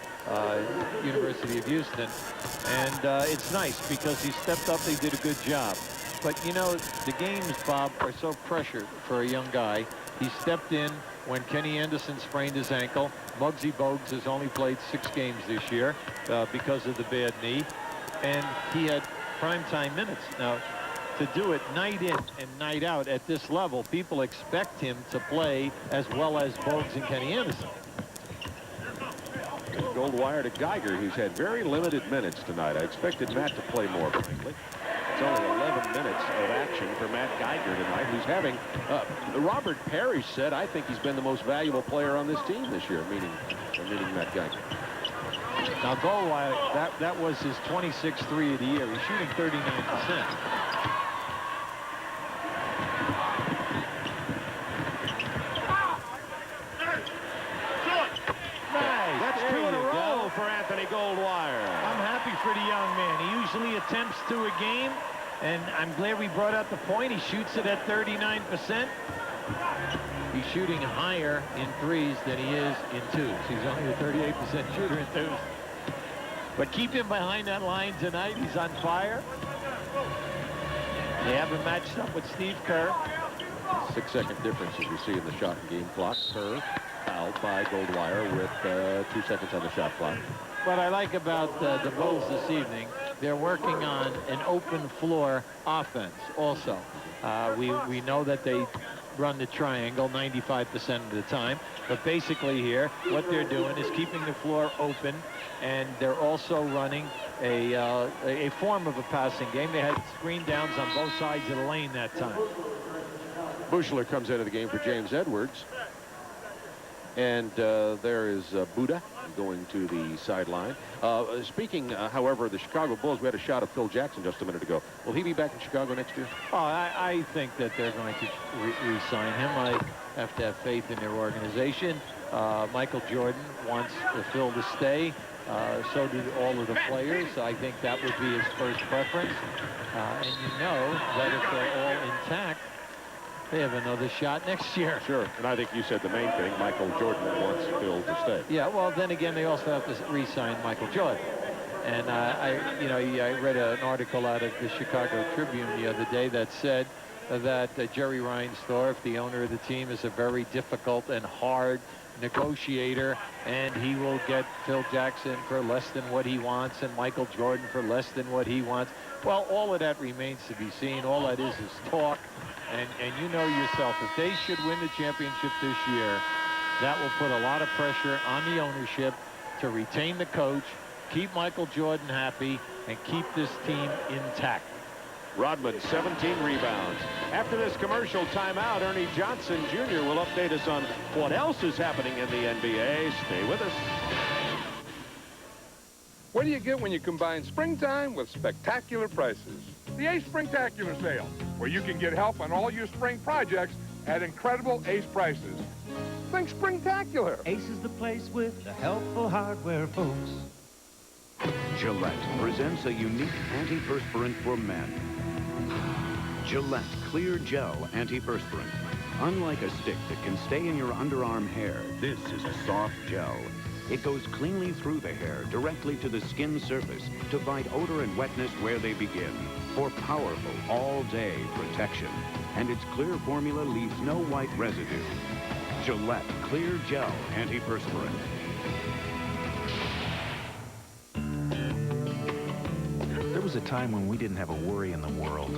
University of Houston. And it's nice because he stepped up. He did a good job. But, you know, the games, Bob, are so pressured for a young guy. He stepped in when Kenny Anderson sprained his ankle. Muggsy Bogues has only played 6 games this year because of the bad knee. And he had primetime minutes. Now, to do it night in and night out at this level, people expect him to play as well as Bogues and Kenny Anderson. Goldwire to Geiger, who's had very limited minutes tonight. I expected Matt to play more, frankly. It's only 11 minutes of action for Matt Geiger tonight, who's having, Robert Parrish said, I think he's been the most valuable player on this team this year, meaning Matt Geiger. Now, Goldwire, that was his 26th 3 of the year. He's shooting 39%. For Anthony Goldwire. I'm happy for the young man. He usually attempts 2 a game, and I'm glad we brought out the point. He shoots it at 39%. He's shooting higher in 3s than he is in 2s. He's only a 38% shooter in 2s. But keep him behind that line tonight. He's on fire. They have him matched up with Steve Kerr. 6-second difference, as you see in the shot and game clock. Kerr fouled by Goldwire with 2 seconds on the shot clock. What I like about the Bulls this evening, they're working on an open floor offense also. We know that they run the triangle 95% of the time, but basically here what they're doing is keeping the floor open, and they're also running a form of a passing game. They had screen downs on both sides of the lane that time. Buechler comes into the game for James Edwards. And there is Buddha going to the sideline. Speaking, however, of the Chicago Bulls, we had a shot of Phil Jackson just a minute ago. Will he be back in Chicago next year? Oh, I think that they're going to re-sign him. I have to have faith in their organization. Michael Jordan wants Phil to stay. So do all of the players. I think that would be his first preference. And you know that if they're all intact, they have another shot next year. Sure, and I think you said the main thing. Michael Jordan wants Phil to stay. Yeah, well, then again, they also have to re-sign Michael Jordan. And I read an article out of the Chicago Tribune the other day that said that Jerry Reinsdorf, the owner of the team, is a very difficult and hard negotiator, and he will get Phil Jackson for less than what he wants and Michael Jordan for less than what he wants. Well, all of that remains to be seen. All that is talk. And you know yourself, if they should win the championship this year, that will put a lot of pressure on the ownership to retain the coach, keep Michael Jordan happy, and keep this team intact. Rodman, 17 rebounds. After this commercial timeout, Ernie Johnson Jr. will update us on what else is happening in the NBA. Stay with us. What do you get when you combine springtime with spectacular prices? The Ace Springtacular Sale, where you can get help on all your spring projects at incredible Ace prices. Think springtacular. Ace is the place with the helpful hardware, folks. Gillette presents a unique antiperspirant for men. Gillette Clear Gel Antiperspirant. Unlike a stick that can stay in your underarm hair, this is a soft gel. It goes cleanly through the hair, directly to the skin surface, to fight odor and wetness where they begin, for powerful all-day protection. And its clear formula leaves no white residue. Gillette Clear Gel Antiperspirant. There was a time when we didn't have a worry in the world.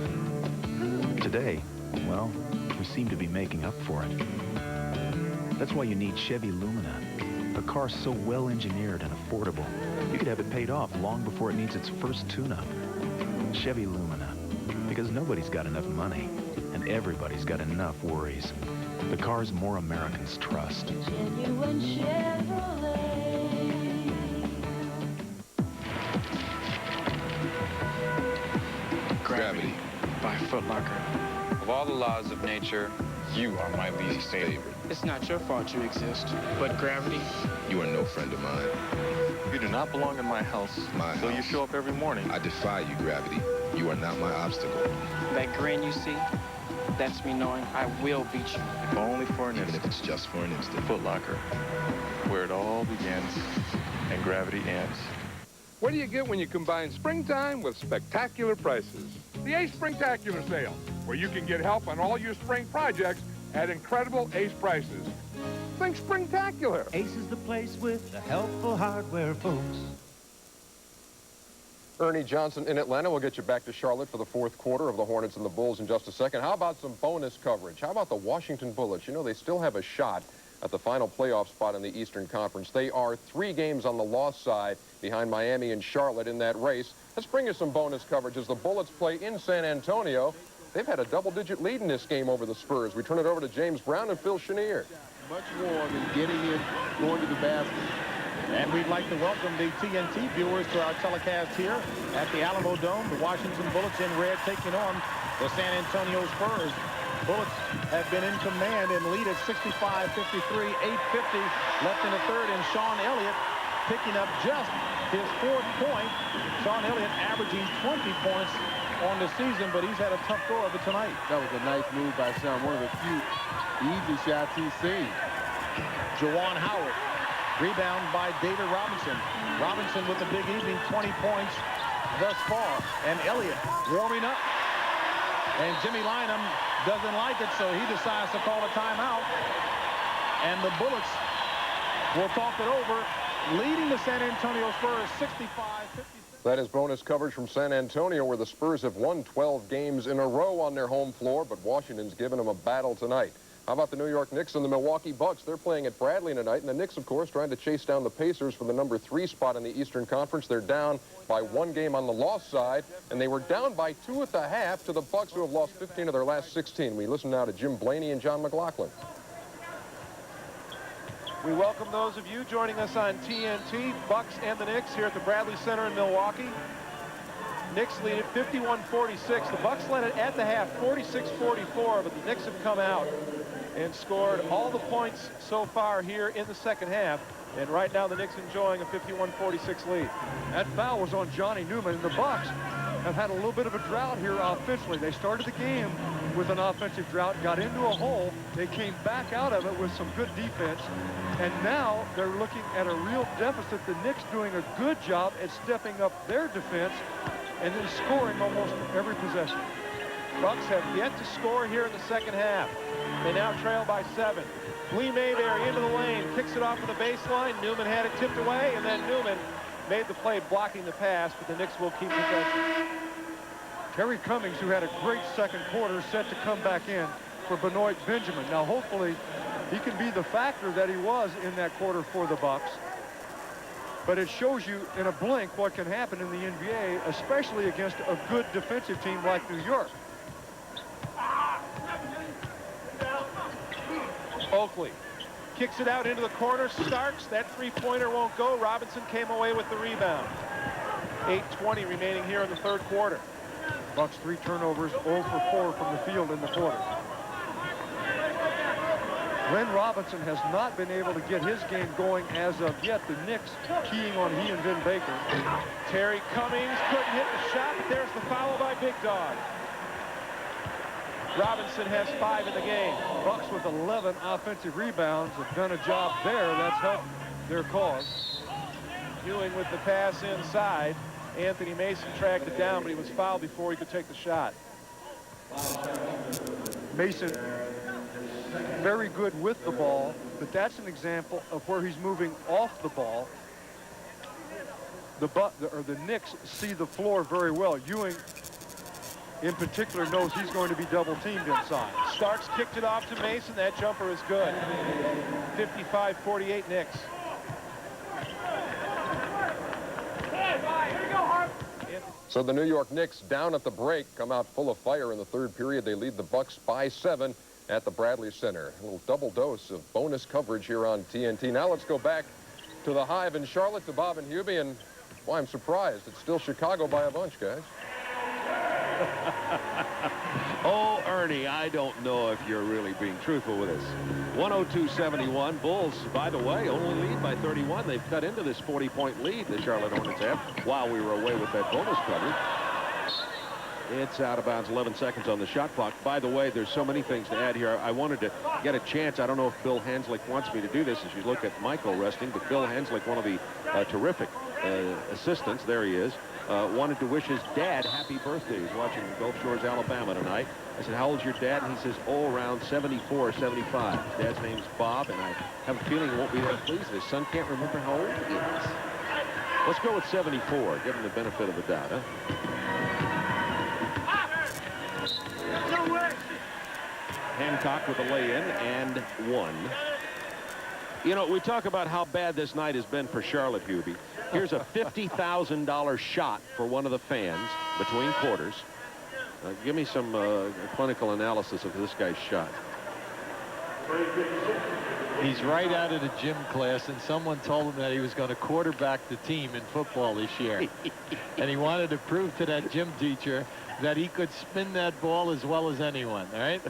Today, well, we seem to be making up for it. That's why you need Chevy Lumina. A car so well engineered and affordable, you could have it paid off long before it needs its first tune-up. Chevy Lumina, because nobody's got enough money, and everybody's got enough worries. The cars more Americans trust. Genuine Chevrolet. Gravity by Foot Locker. Of all the laws of nature, you are my least favorite. It's not your fault you exist, but gravity. You are no friend of mine. You do not belong in my house. So you show up every morning. I defy you, Gravity. You are not my obstacle. That grin you see, that's me knowing I will beat you. If only for an instant. Even if it's just for an instant. Foot Locker, where it all begins and gravity ends. What do you get when you combine springtime with spectacular prices? The Ace Springtacular Sale, where you can get help on all your spring projects at incredible Ace prices. Think springtacular. Ace is the place with the helpful hardware, folks. Ernie Johnson in Atlanta. We'll get you back to Charlotte for the fourth quarter of the Hornets and the Bulls in just a second. How about some bonus coverage? How about the Washington Bullets? You know, they still have a shot at the final playoff spot in the Eastern Conference. They are 3 games on the loss side behind Miami and Charlotte in that race. Let's bring you some bonus coverage as the Bullets play in San Antonio. They've had a double-digit lead in this game over the Spurs. We turn it over to James Brown and Phil Chenier. Much more than getting in, going to the basket. And we'd like to welcome the TNT viewers to our telecast here at the Alamo Dome. The Washington Bullets in red taking on the San Antonio Spurs. Bullets have been in command and lead at 65-53, 8:50 left in the third, and Sean Elliott picking up just his 4th point. Sean Elliott averaging 20 points on the season, but he's had a tough go of it tonight. That was a nice move by Sean. One of the few easy shots he's seen. Jawan Howard. Rebound by David Robinson. Robinson with the big evening, 20 points thus far. And Elliott warming up. And Jimmy Lynam doesn't like it, so he decides to call a timeout. And the Bullets will talk it over, leading the San Antonio Spurs 65-56. That is bonus coverage from San Antonio, where the Spurs have won 12 games in a row on their home floor, but Washington's given them a battle tonight. How about the New York Knicks and the Milwaukee Bucks? They're playing at Bradley tonight, and the Knicks, of course, trying to chase down the Pacers for the number 3 spot in the Eastern Conference. They're down by 1 game on the loss side, and they were down by 2 at the half to the Bucks, who have lost 15 of their last 16. We listen now to Jim Blaney and John McLaughlin. We welcome those of you joining us on TNT, Bucks and the Knicks here at the Bradley Center in Milwaukee. Knicks lead it 51-46. The Bucks led it at the half 46-44, but the Knicks have come out and scored all the points so far here in the second half. And right now the Knicks enjoying a 51-46 lead. That foul was on Johnny Newman, and the Bucks have had a little bit of a drought here offensively. They started the game with an offensive drought, got into a hole. They came back out of it with some good defense. And now they're looking at a real deficit. The Knicks doing a good job at stepping up their defense and then scoring almost every possession. Bucks have yet to score here in the second half. They now trail by 7. Lee Mayberry into the lane, kicks it off of the baseline. Newman had it tipped away, and then Newman made the play blocking the pass, but the Knicks will keep possession. Terry Cummings, who had a great second quarter, set to come back in for Benoit Benjamin. Now, hopefully, he can be the factor that he was in that quarter for the Bucks. But it shows you in a blink what can happen in the NBA, especially against a good defensive team like New York. Oakley kicks it out into the corner. Starks, that 3-pointer won't go. Robinson came away with the rebound. 8:20 remaining here in the third quarter. Bucks 3 turnovers, 0 for 4 from the field in the quarter. Glenn Robinson has not been able to get his game going as of yet. The Knicks keying on he and Vin Baker. Terry Cummings couldn't hit the shot, but there's the foul by Big Dog. Robinson has 5 in the game. Bucks with 11 offensive rebounds have done a job there. That's helped their cause. Ewing with the pass inside. Anthony Mason tracked it down, but he was fouled before he could take the shot. Mason, very good with the ball, but that's an example of where he's moving off the ball. The Knicks see the floor very well. Ewing, in particular, knows he's going to be double teamed inside. Starks kicked it off to Mason. That jumper is good. 55-48 Knicks. So the New York Knicks, down at the break, come out full of fire in the third period. They lead the Bucks by 7 at the Bradley Center. A little double dose of bonus coverage here on TNT. Now let's go back to the Hive in Charlotte, to Bob and Hubie, and well, I'm surprised. It's still Chicago by a bunch, guys. Oh, Ernie, I don't know if you're really being truthful with us. 102-71. Bulls, by the way, only lead by 31. They've cut into this 40-point lead the Charlotte Hornets have while we were away with that bonus coverage. It's out of bounds, 11 seconds on the shot clock. By the way, there's so many things to add here. I wanted to get a chance. I don't know if Bill Hanslick wants me to do this as you look at Michael resting, but Bill Hanslick, one of the terrific assistants, there he is, wanted to wish his dad happy birthday. He's watching Gulf Shores, Alabama tonight. I said, how old's your dad? And he says, oh, around 74, 75. His dad's name's Bob, and I have a feeling he won't be that pleased. His son can't remember how old he is. Let's go with 74. Give him the benefit of the doubt, huh? Hancock with a lay-in and 1. You know, we talk about how bad this night has been for Charlotte, Hubie. Here's a $50,000 shot for one of the fans between quarters. Give me some clinical analysis of this guy's shot. He's right out of the gym class, and someone told him that he was going to quarterback the team in football this year. And he wanted to prove to that gym teacher that he could spin that ball as well as anyone, all right?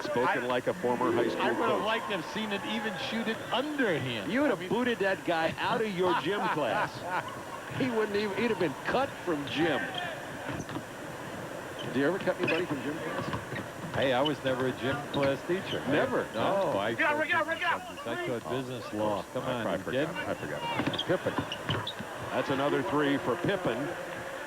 Spoken like a former high school I would have coach. liked to have seen it even shoot it underhand. You would have booted that guy out of your gym class. He wouldn't even, he'd have been cut from gym. Did you ever cut anybody from gym class? Hey, I was never a gym class teacher. Never? No, I taught business law. Come on, I forgot about that. Pippen. That's another 3 for Pippen.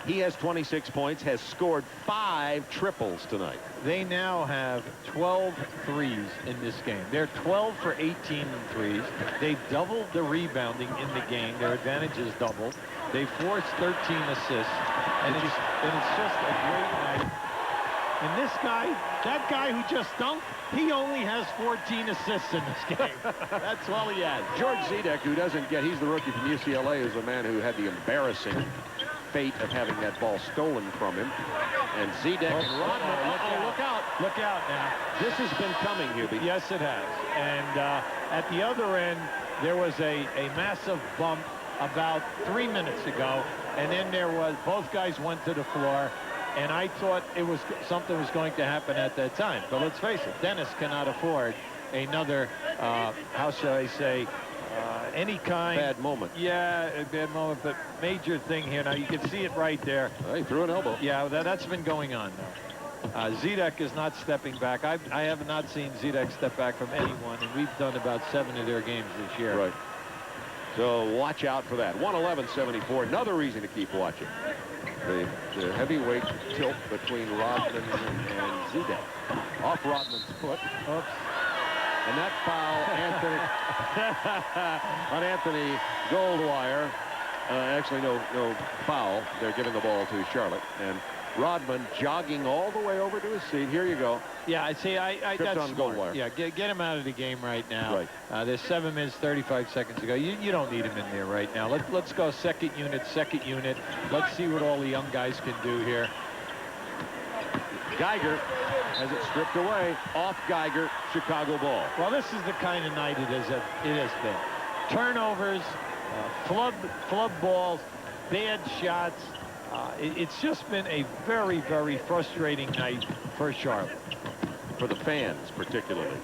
He has 26 points, has scored 5 triples tonight. They now have 12 threes in this game. They're 12 for 18 in threes. They've doubled the rebounding in the game. Their advantage is doubled. They forced 13 assists, and it's just a great night. And this guy, that guy who just dunked, he only has 14 assists in this game. That's all he has. George Zedek, who doesn't get, he's the rookie from UCLA, is the man who had the embarrassing fate of having that ball stolen from him. And Zedek and Rodman, look out. Look out now. This has been coming, Hubie. Yes, it has. And at the other end, there was a massive bump about 3 minutes ago. And then there was, both guys went to the floor. And I thought it was something was going to happen at that time. But let's face it, Dennis cannot afford another, how shall I say, any kind. Bad moment. Yeah, a bad moment, but major thing here. Now, you can see it right there. He threw an elbow. Yeah, that's been going on now. Zedek is not stepping back. I have not seen Zedek step back from anyone, and we've done about 7 of their games this year. Right. So watch out for that. 111-74. Another reason to keep watching. The heavyweight tilt between Rodman and Zedek. Off Rodman's foot. Oops. And that foul, Anthony, on Anthony Goldwire. Actually, no foul. They're giving the ball to Charlotte. And Rodman jogging all the way over to his seat. Here you go. Yeah, I see. That's on smart. Goldwire. Yeah, get him out of the game right now. Right. There's 7 minutes, 35 seconds to go. You don't need him in there right now. Let's go second unit. Let's see what all the young guys can do here. Geiger has it stripped away. Off Geiger, Chicago ball. Well, this is the kind of night it has been. Turnovers, flub balls, bad shots. It's just been a very, very frustrating night for Charlotte. For the fans, particularly.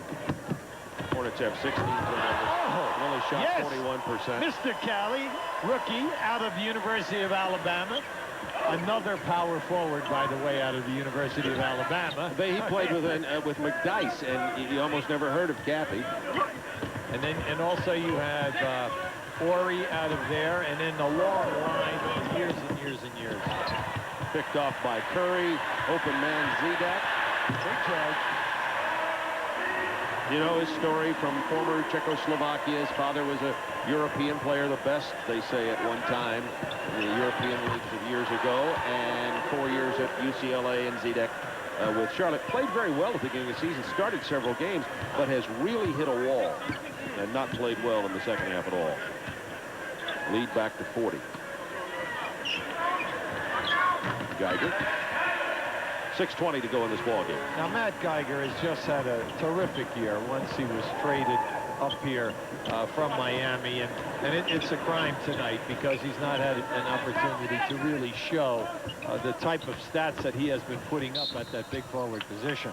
Hornets have 16 turnovers. Only shot yes. 41%. Mr. Cali, rookie out of the University of Alabama. Another power forward, by the way, out of the University of Alabama. He played with McDice, and you almost never heard of Cappy. And also you have Ori out of there, and then the long line of years and years and years. Picked off by Curry. Open man Zidek. Big charge. You know his story from former Czechoslovakia. His father was a European player, the best, they say, at one time in the European leagues of years ago, and 4 years at UCLA, and Zidek with Charlotte. Played very well at the beginning of the season, started several games, but has really hit a wall and not played well in the second half at all. Lead back to 40. Geiger. 6:20 to go in this ball game. Now, Matt Geiger has just had a terrific year once he was traded up here from Miami, and it's a crime tonight because he's not had an opportunity to really show the type of stats that he has been putting up at that big forward position.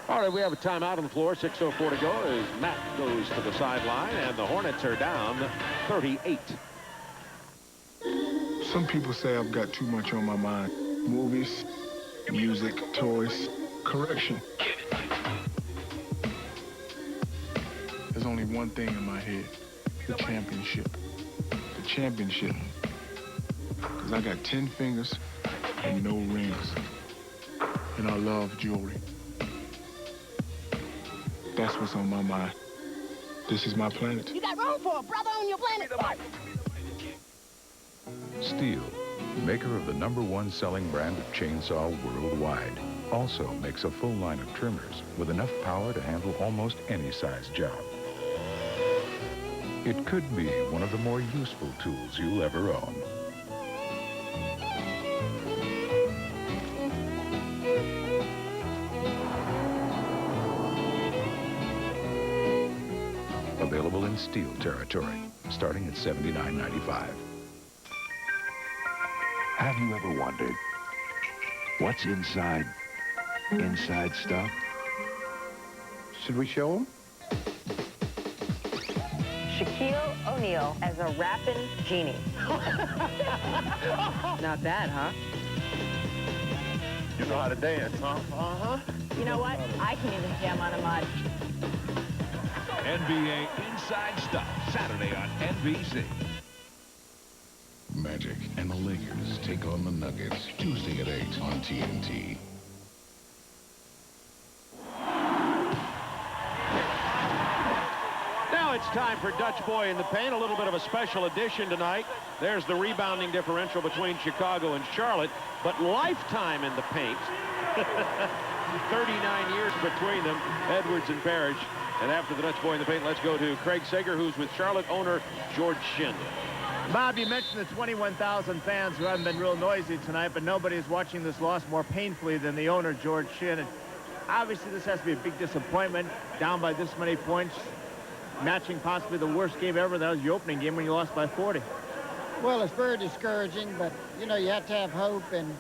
All right, we have a timeout on the floor. 6:04 to go as Matt goes to the sideline, and the Hornets are down 38. Some people say I've got too much on my mind. Movies, music, toys, correction. There's only one thing in my head, the championship. The championship. Because I got 10 fingers and no rings. And I love jewelry. That's what's on my mind. This is my planet. You got room for a brother on your planet. Steel, maker of the #1 selling brand of chainsaw worldwide, also makes a full line of trimmers with enough power to handle almost any size job. It could be one of the more useful tools you'll ever own. Available in Steel territory, starting at $79.95. Have you ever wondered what's inside stuff? Should we show them? Shaquille O'Neal as a rapping genie. Not bad, huh? You know how to dance, huh? Uh-huh. You know what? I can even jam on a mud. NBA Inside Stuff, Saturday on NBC. Magic and the Lakers take on the Nuggets Tuesday at 8 on TNT. Now it's time for Dutch Boy in the paint. A little bit of a special edition tonight. There's the rebounding differential between Chicago and Charlotte, but lifetime in the paint. 39 years between them, Edwards and Parrish. And after the Dutch Boy in the paint, let's go to Craig Sager, who's with Charlotte owner George Shinn. Bob, you mentioned the 21,000 fans who haven't been real noisy tonight, but nobody is watching this loss more painfully than the owner, George Shinn. And obviously, this has to be a big disappointment, down by this many points, matching possibly the worst game ever. That was the opening game when you lost by 40. Well, it's very discouraging, but, you know, you have to have hope, and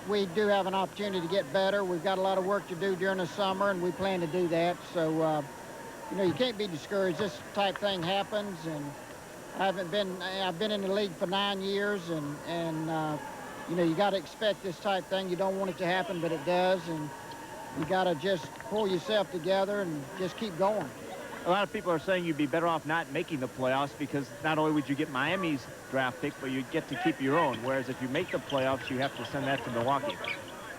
we do have an opportunity to get better. We've got a lot of work to do during the summer, and we plan to do that. So, you know, you can't be discouraged. This type thing happens, and I've been in the league for 9 years, and you know, you got to expect this type thing. You don't want it to happen, but it does, and you got to just pull yourself together and just keep going. A lot of people are saying you'd be better off not making the playoffs because not only would you get Miami's draft pick, but you'd get to keep your own, whereas if you make the playoffs, you have to send that to Milwaukee.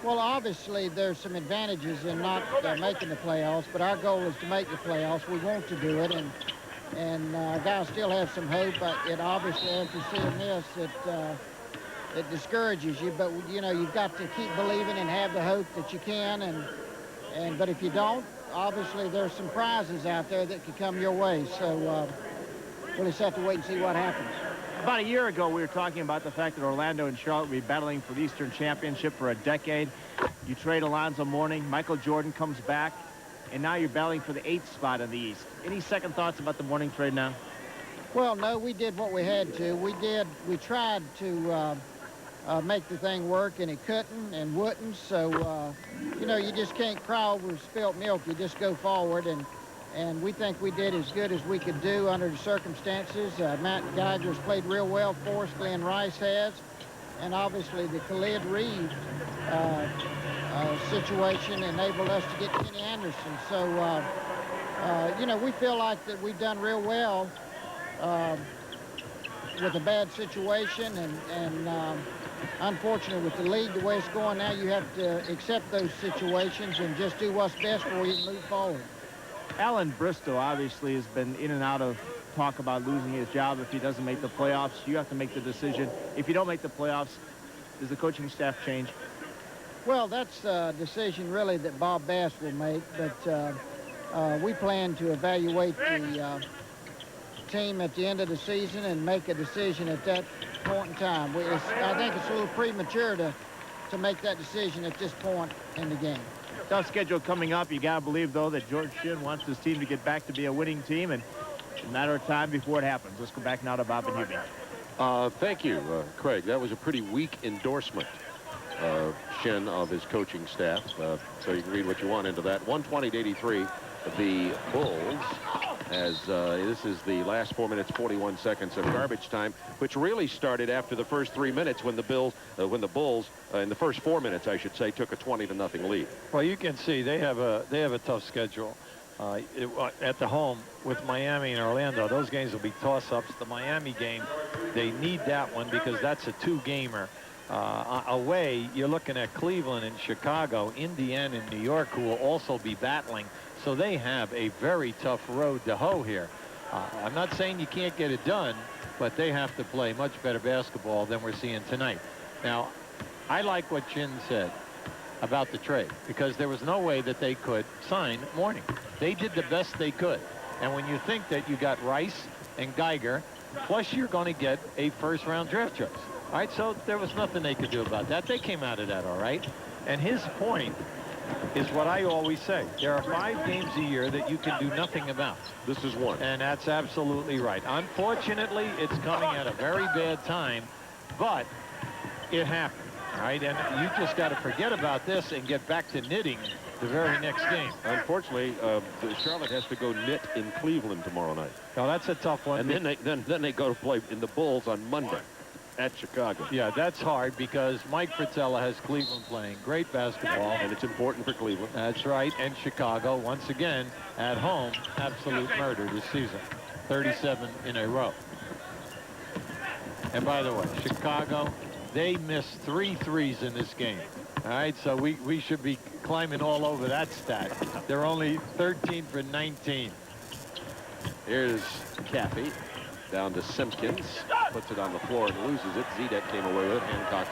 Well, obviously, there's some advantages in not making the playoffs, but our goal is to make the playoffs. We want to do it, and guys still have some hope. It obviously, after seeing this, it discourages you. But you know, you've got to keep believing and have the hope that you can. But if you don't, obviously there's some prizes out there that could come your way. So we'll just have to wait and see what happens. About a year ago, we were talking about the fact that Orlando and Charlotte will be battling for the Eastern Championship for a decade. You trade Alonzo Mourning, Michael Jordan comes back, and now you're battling for the 8th spot in the East. Any second thoughts about the Mourning trade now? Well, no, we did what we had to. We tried to make the thing work, and it couldn't and wouldn't. So, you know, you just can't cry over spilt milk. You just go forward, and we think we did as good as we could do under the circumstances. Matt Geiger's played real well for us. Glenn Rice has. And obviously the Khalid Reed situation enabled us to get Kenny Anderson. So, you know, we feel like that we've done real well with a bad situation, and unfortunately with the league the way it's going now, you have to accept those situations and just do what's best for you and move forward. Alan Bristow obviously has been in and out of talk about losing his job if he doesn't make the playoffs. You have to make the decision. If you don't make the playoffs, does the coaching staff change? Well, that's a decision really that Bob Bass will make, but we plan to evaluate the team at the end of the season and make a decision at that point in time. I think it's a little premature to make that decision at this point in the game. Tough schedule coming up. You got to believe, though, that George Shinn wants his team to get back to be a winning team, and it's a matter of time before it happens. Let's go back now to Bob and Hubie. Thank you, Craig. That was a pretty weak endorsement, Shinn, of his coaching staff. So you can read what you want into that. 120-83, the Bulls, as this is the last 4 minutes, 41 seconds of garbage time, which really started after the first 3 minutes when the Bulls, in the first 4 minutes, I should say, took a 20-0 lead. Well, you can see they have a tough schedule at the home with Miami and Orlando. Those games will be toss-ups. The Miami game, they need that one because that's a two-gamer. Away, you're looking at Cleveland and Chicago, Indiana and New York, who will also be battling. So they have a very tough road to hoe here. I'm not saying you can't get it done, but they have to play much better basketball than we're seeing tonight. Now, I like what Shinn said about the trade because there was no way that they could sign Mourning. They did the best they could. And when you think that you got Rice and Geiger, plus you're going to get a first-round draft choice. All right, so there was nothing they could do about that. They came out of that all right. And his point is what I always say. There are 5 games a year that you can do nothing about. This is one. And that's absolutely right. Unfortunately, it's coming at a very bad time, but it happened. All right, and you just got to forget about this and get back to knitting the very next game. Unfortunately, Charlotte has to go knit in Cleveland tomorrow night. Now that's a tough one. And then they go to play in the Bulls on Monday at Chicago. Yeah, that's hard because Mike Fratello has Cleveland playing great basketball. And it's important for Cleveland. That's right. And Chicago, once again, at home, absolute murder this season. 37 in a row. And by the way, Chicago, they missed 3 threes in this game. All right, so we should be climbing all over that stat. They're only 13 for 19. Here's Caffey. Down to Simpkins, puts it on the floor and loses it. Zedek came away with it. Hancock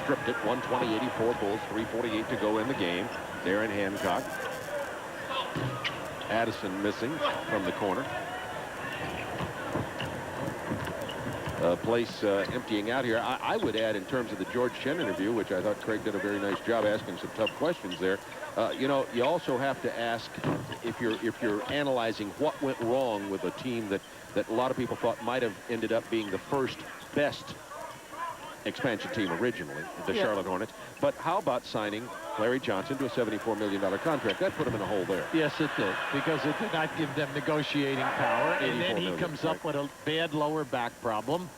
stripped it. 120-84 Bulls, 3:48 to go in the game. Darren Hancock. Addison missing from the corner. Place emptying out here. I would add, in terms of the George Shinn interview, which I thought Craig did a very nice job asking some tough questions there. You know, you also have to ask if you're analyzing what went wrong with a team that a lot of people thought might have ended up being the first best expansion team originally, the Charlotte Hornets. But how about signing Larry Johnson to a $74 million contract? That put him in a hole there. Yes, it did, because it did not give them negotiating power. And then he comes up with a bad lower back problem.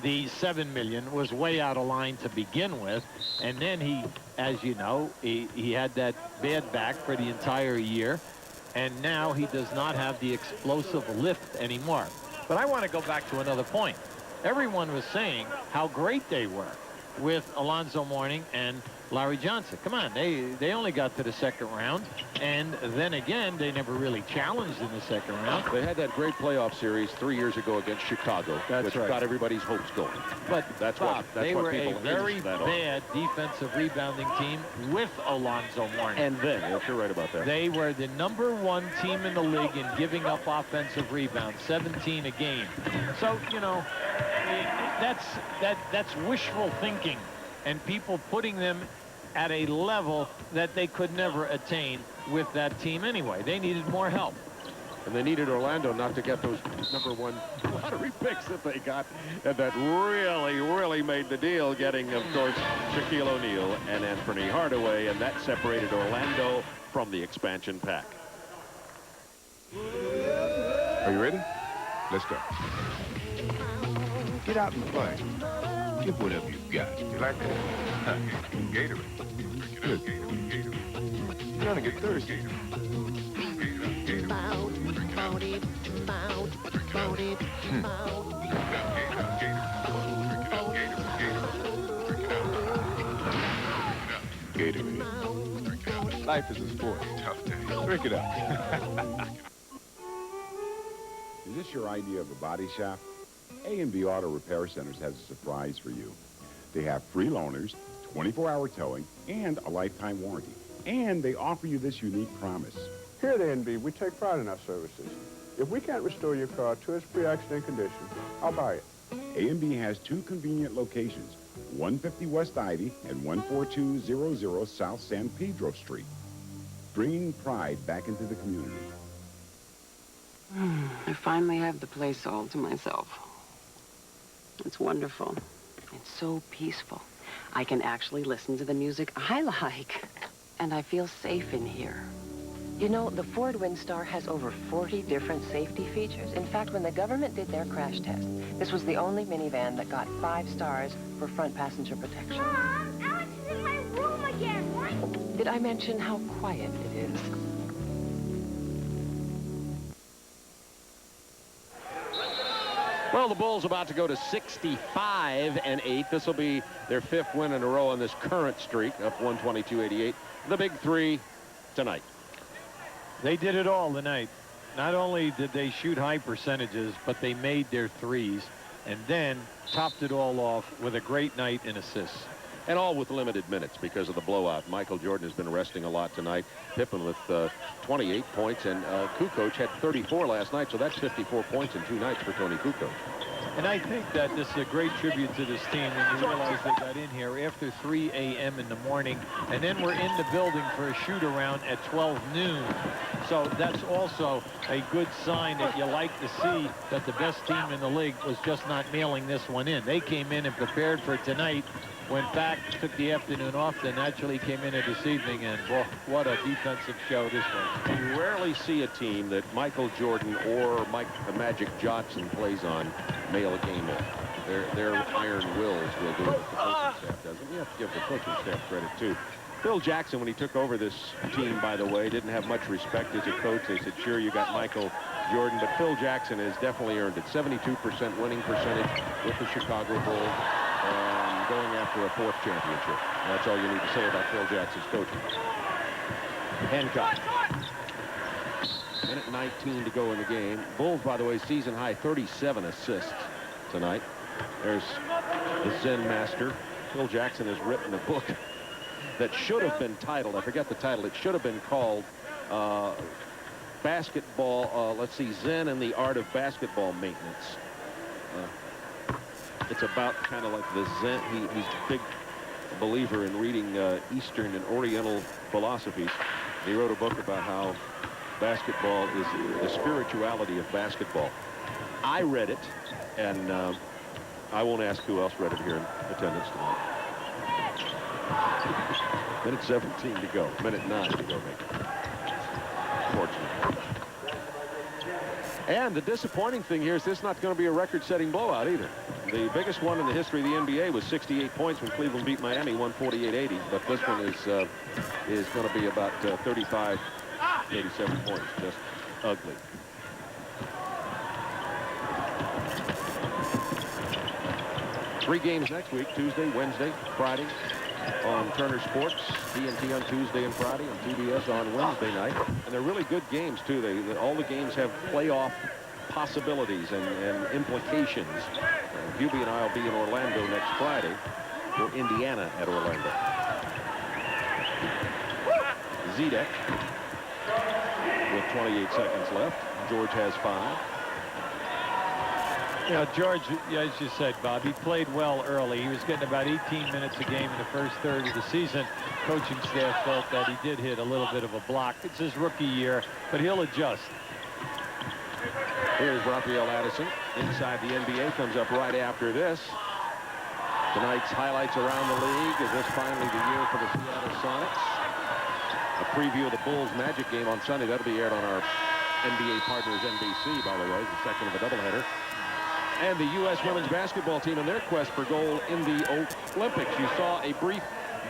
The $7 million was way out of line to begin with. And then he, as you know, he had that bad back for the entire year. And now he does not have the explosive lift anymore. But I want to go back to another point. Everyone was saying how great they were with Alonzo Mourning and Larry Johnson. Come on, they only got to the second round, and then again they never really challenged in the second round. They had that great playoff series 3 years ago against Chicago, which got everybody's hopes going. But that's Bob, what they were a people very bad defensive rebounding team with Alonzo Mourning. And then, yes, you're right about that. They were the #1 team in the league in giving up offensive rebounds, 17 a game. So, you know, that's wishful thinking, and people putting them at a level that they could never attain with that team anyway. They needed more help. And they needed Orlando not to get those #1 lottery picks that they got, and that really made the deal, getting, of course, Shaquille O'Neal and Anthony Hardaway, and that separated Orlando from the expansion pack. Are you ready? Let's go. Get out and play. Give whatever you got. You like that? Gatorade. gonna get thirsty. Gatorade. Life is a sport. Tough day. Drink it up. Is this your idea of a body shop? A&B Auto Repair Centers has a surprise for you. They have free loaners, 24-hour towing, and a lifetime warranty. And they offer you this unique promise. Here at A&B, we take pride in our services. If we can't restore your car to its pre-accident condition, I'll buy it. A&B has two convenient locations, 150 West Ivy and 14200 South San Pedro Street, bringing pride back into the community. I finally have the place all to myself. It's wonderful. It's so peaceful. I can actually listen to the music I like. And I feel safe in here. You know, the Ford Windstar has over 40 different safety features. In fact, when the government did their crash test, this was the only minivan that got 5 stars for front passenger protection. Mom, Alex is in my room again. What? Did I mention how quiet it is? Well, the Bulls about to go to 65-8. This will be their 5th win in a row on this current streak, up 122-88. The big 3 tonight. They did it all tonight. Not only did they shoot high percentages, but they made their threes and then topped it all off with a great night in assists. And all with limited minutes because of the blowout. Michael Jordan has been resting a lot tonight. Pippen with 28 points, and Kukoc had 34 last night, so that's 54 points in 2 nights for Tony Kukoc. And I think that this is a great tribute to this team when you realize they got in here after 3 a.m. in the morning, and then we're in the building for a shoot-around at 12 noon. So that's also a good sign that you like to see that the best team in the league was just not mailing this one in. They came in and prepared for tonight, went back, took the afternoon off, then naturally came in this evening, and boy, what a defensive show this was. You rarely see a team that Michael Jordan or the Magic Johnson plays on mail a game in. Their iron wills will do it. The coaching staff doesn't. You have to give the coaching staff credit, too. Phil Jackson, when he took over this team, by the way, didn't have much respect as a coach. They said, sure, you got Michael Jordan, but Phil Jackson has definitely earned it. 72% winning percentage with the Chicago Bulls. Going after a 4th championship. That's all you need to say about Phil Jackson's coaching. Hancock. Minute 19 to go in the game. Bulls, by the way, season high 37 assists tonight. There's the Zen master. Phil Jackson has written a book that should have been titled, I forget the title, it should have been called Basketball, let's see, Zen and the Art of Basketball Maintenance. It's about kind of like the Zen. He's a big believer in reading Eastern and Oriental philosophies. He wrote a book about how basketball is the spirituality of basketball. I read it, and I won't ask who else read it here in attendance tonight. Minute 17 to go. Minute 9 to go, maybe. Fortunately. And the disappointing thing here is this is not going to be a record-setting blowout either. The biggest one in the history of the NBA was 68 points when Cleveland beat Miami, 148-80. But this one is going to be about 35, 37 points. Just ugly. Three games next week, Tuesday, Wednesday, Friday on Turner Sports, TNT on Tuesday and Friday, and TBS on Wednesday night. And they're really good games, too. All the games have playoff possibilities and implications. Hubie and I will be in Orlando next Friday for Indiana at Orlando. Zedek with 28 seconds left. George has 5. You know, George, as you said, Bob, he played well early. He was getting about 18 minutes a game in the first third of the season. Coaching staff felt that he did hit a little bit of a block. It's his rookie year, but he'll adjust. Here's Raphael Addison. Inside the NBA comes up right after this. Tonight's highlights around the league. Is this finally the year for the Seattle Sonics? A preview of the Bulls Magic game on Sunday. That'll be aired on our NBA partners NBC, by the way, the second of a doubleheader. And the U.S. women's basketball team in their quest for gold in the Olympics. You saw a brief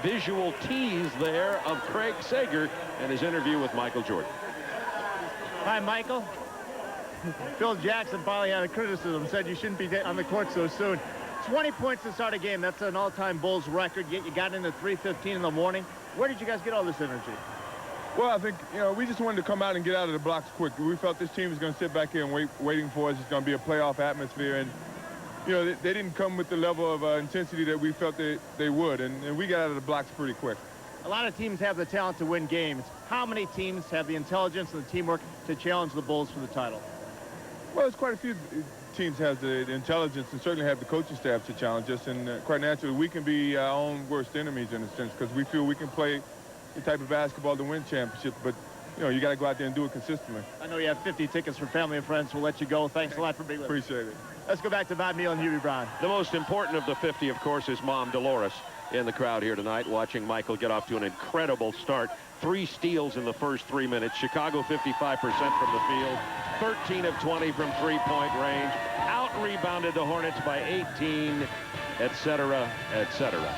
visual tease there of Craig Sager and his interview with Michael Jordan. Hi, Michael. Phil Jackson finally had a criticism, said you shouldn't be on the court so soon. 20 points to start a game. That's an all-time Bulls record, yet you got in at 3:15 in the morning. Where did you guys get all this energy? Well, I think, we just wanted to come out and get out of the blocks quick. We felt this team was going to sit back here and waiting for us. It's going to be a playoff atmosphere. And, they didn't come with the level of intensity that we felt they would. And we got out of the blocks pretty quick. A lot of teams have the talent to win games. How many teams have the intelligence and the teamwork to challenge the Bulls for the title? Well, it's quite a few teams have the intelligence and certainly have the coaching staff to challenge us. And quite naturally, we can be our own worst enemies in a sense because we feel we can play the type of basketball to win championships. But, you got to go out there and do it consistently. I know you have 50 tickets for family and friends. We'll let you go. Thanks a lot for being with us. Appreciate it. Let's go back to Bob Neal and Hubie Brown. The most important of the 50, of course, is Mom Dolores in the crowd here tonight, watching Michael get off to an incredible start. 3 steals in the first 3 minutes. Chicago 55% from the field. 13 of 20 from three-point range. Out-rebounded the Hornets by 18, etc., etc.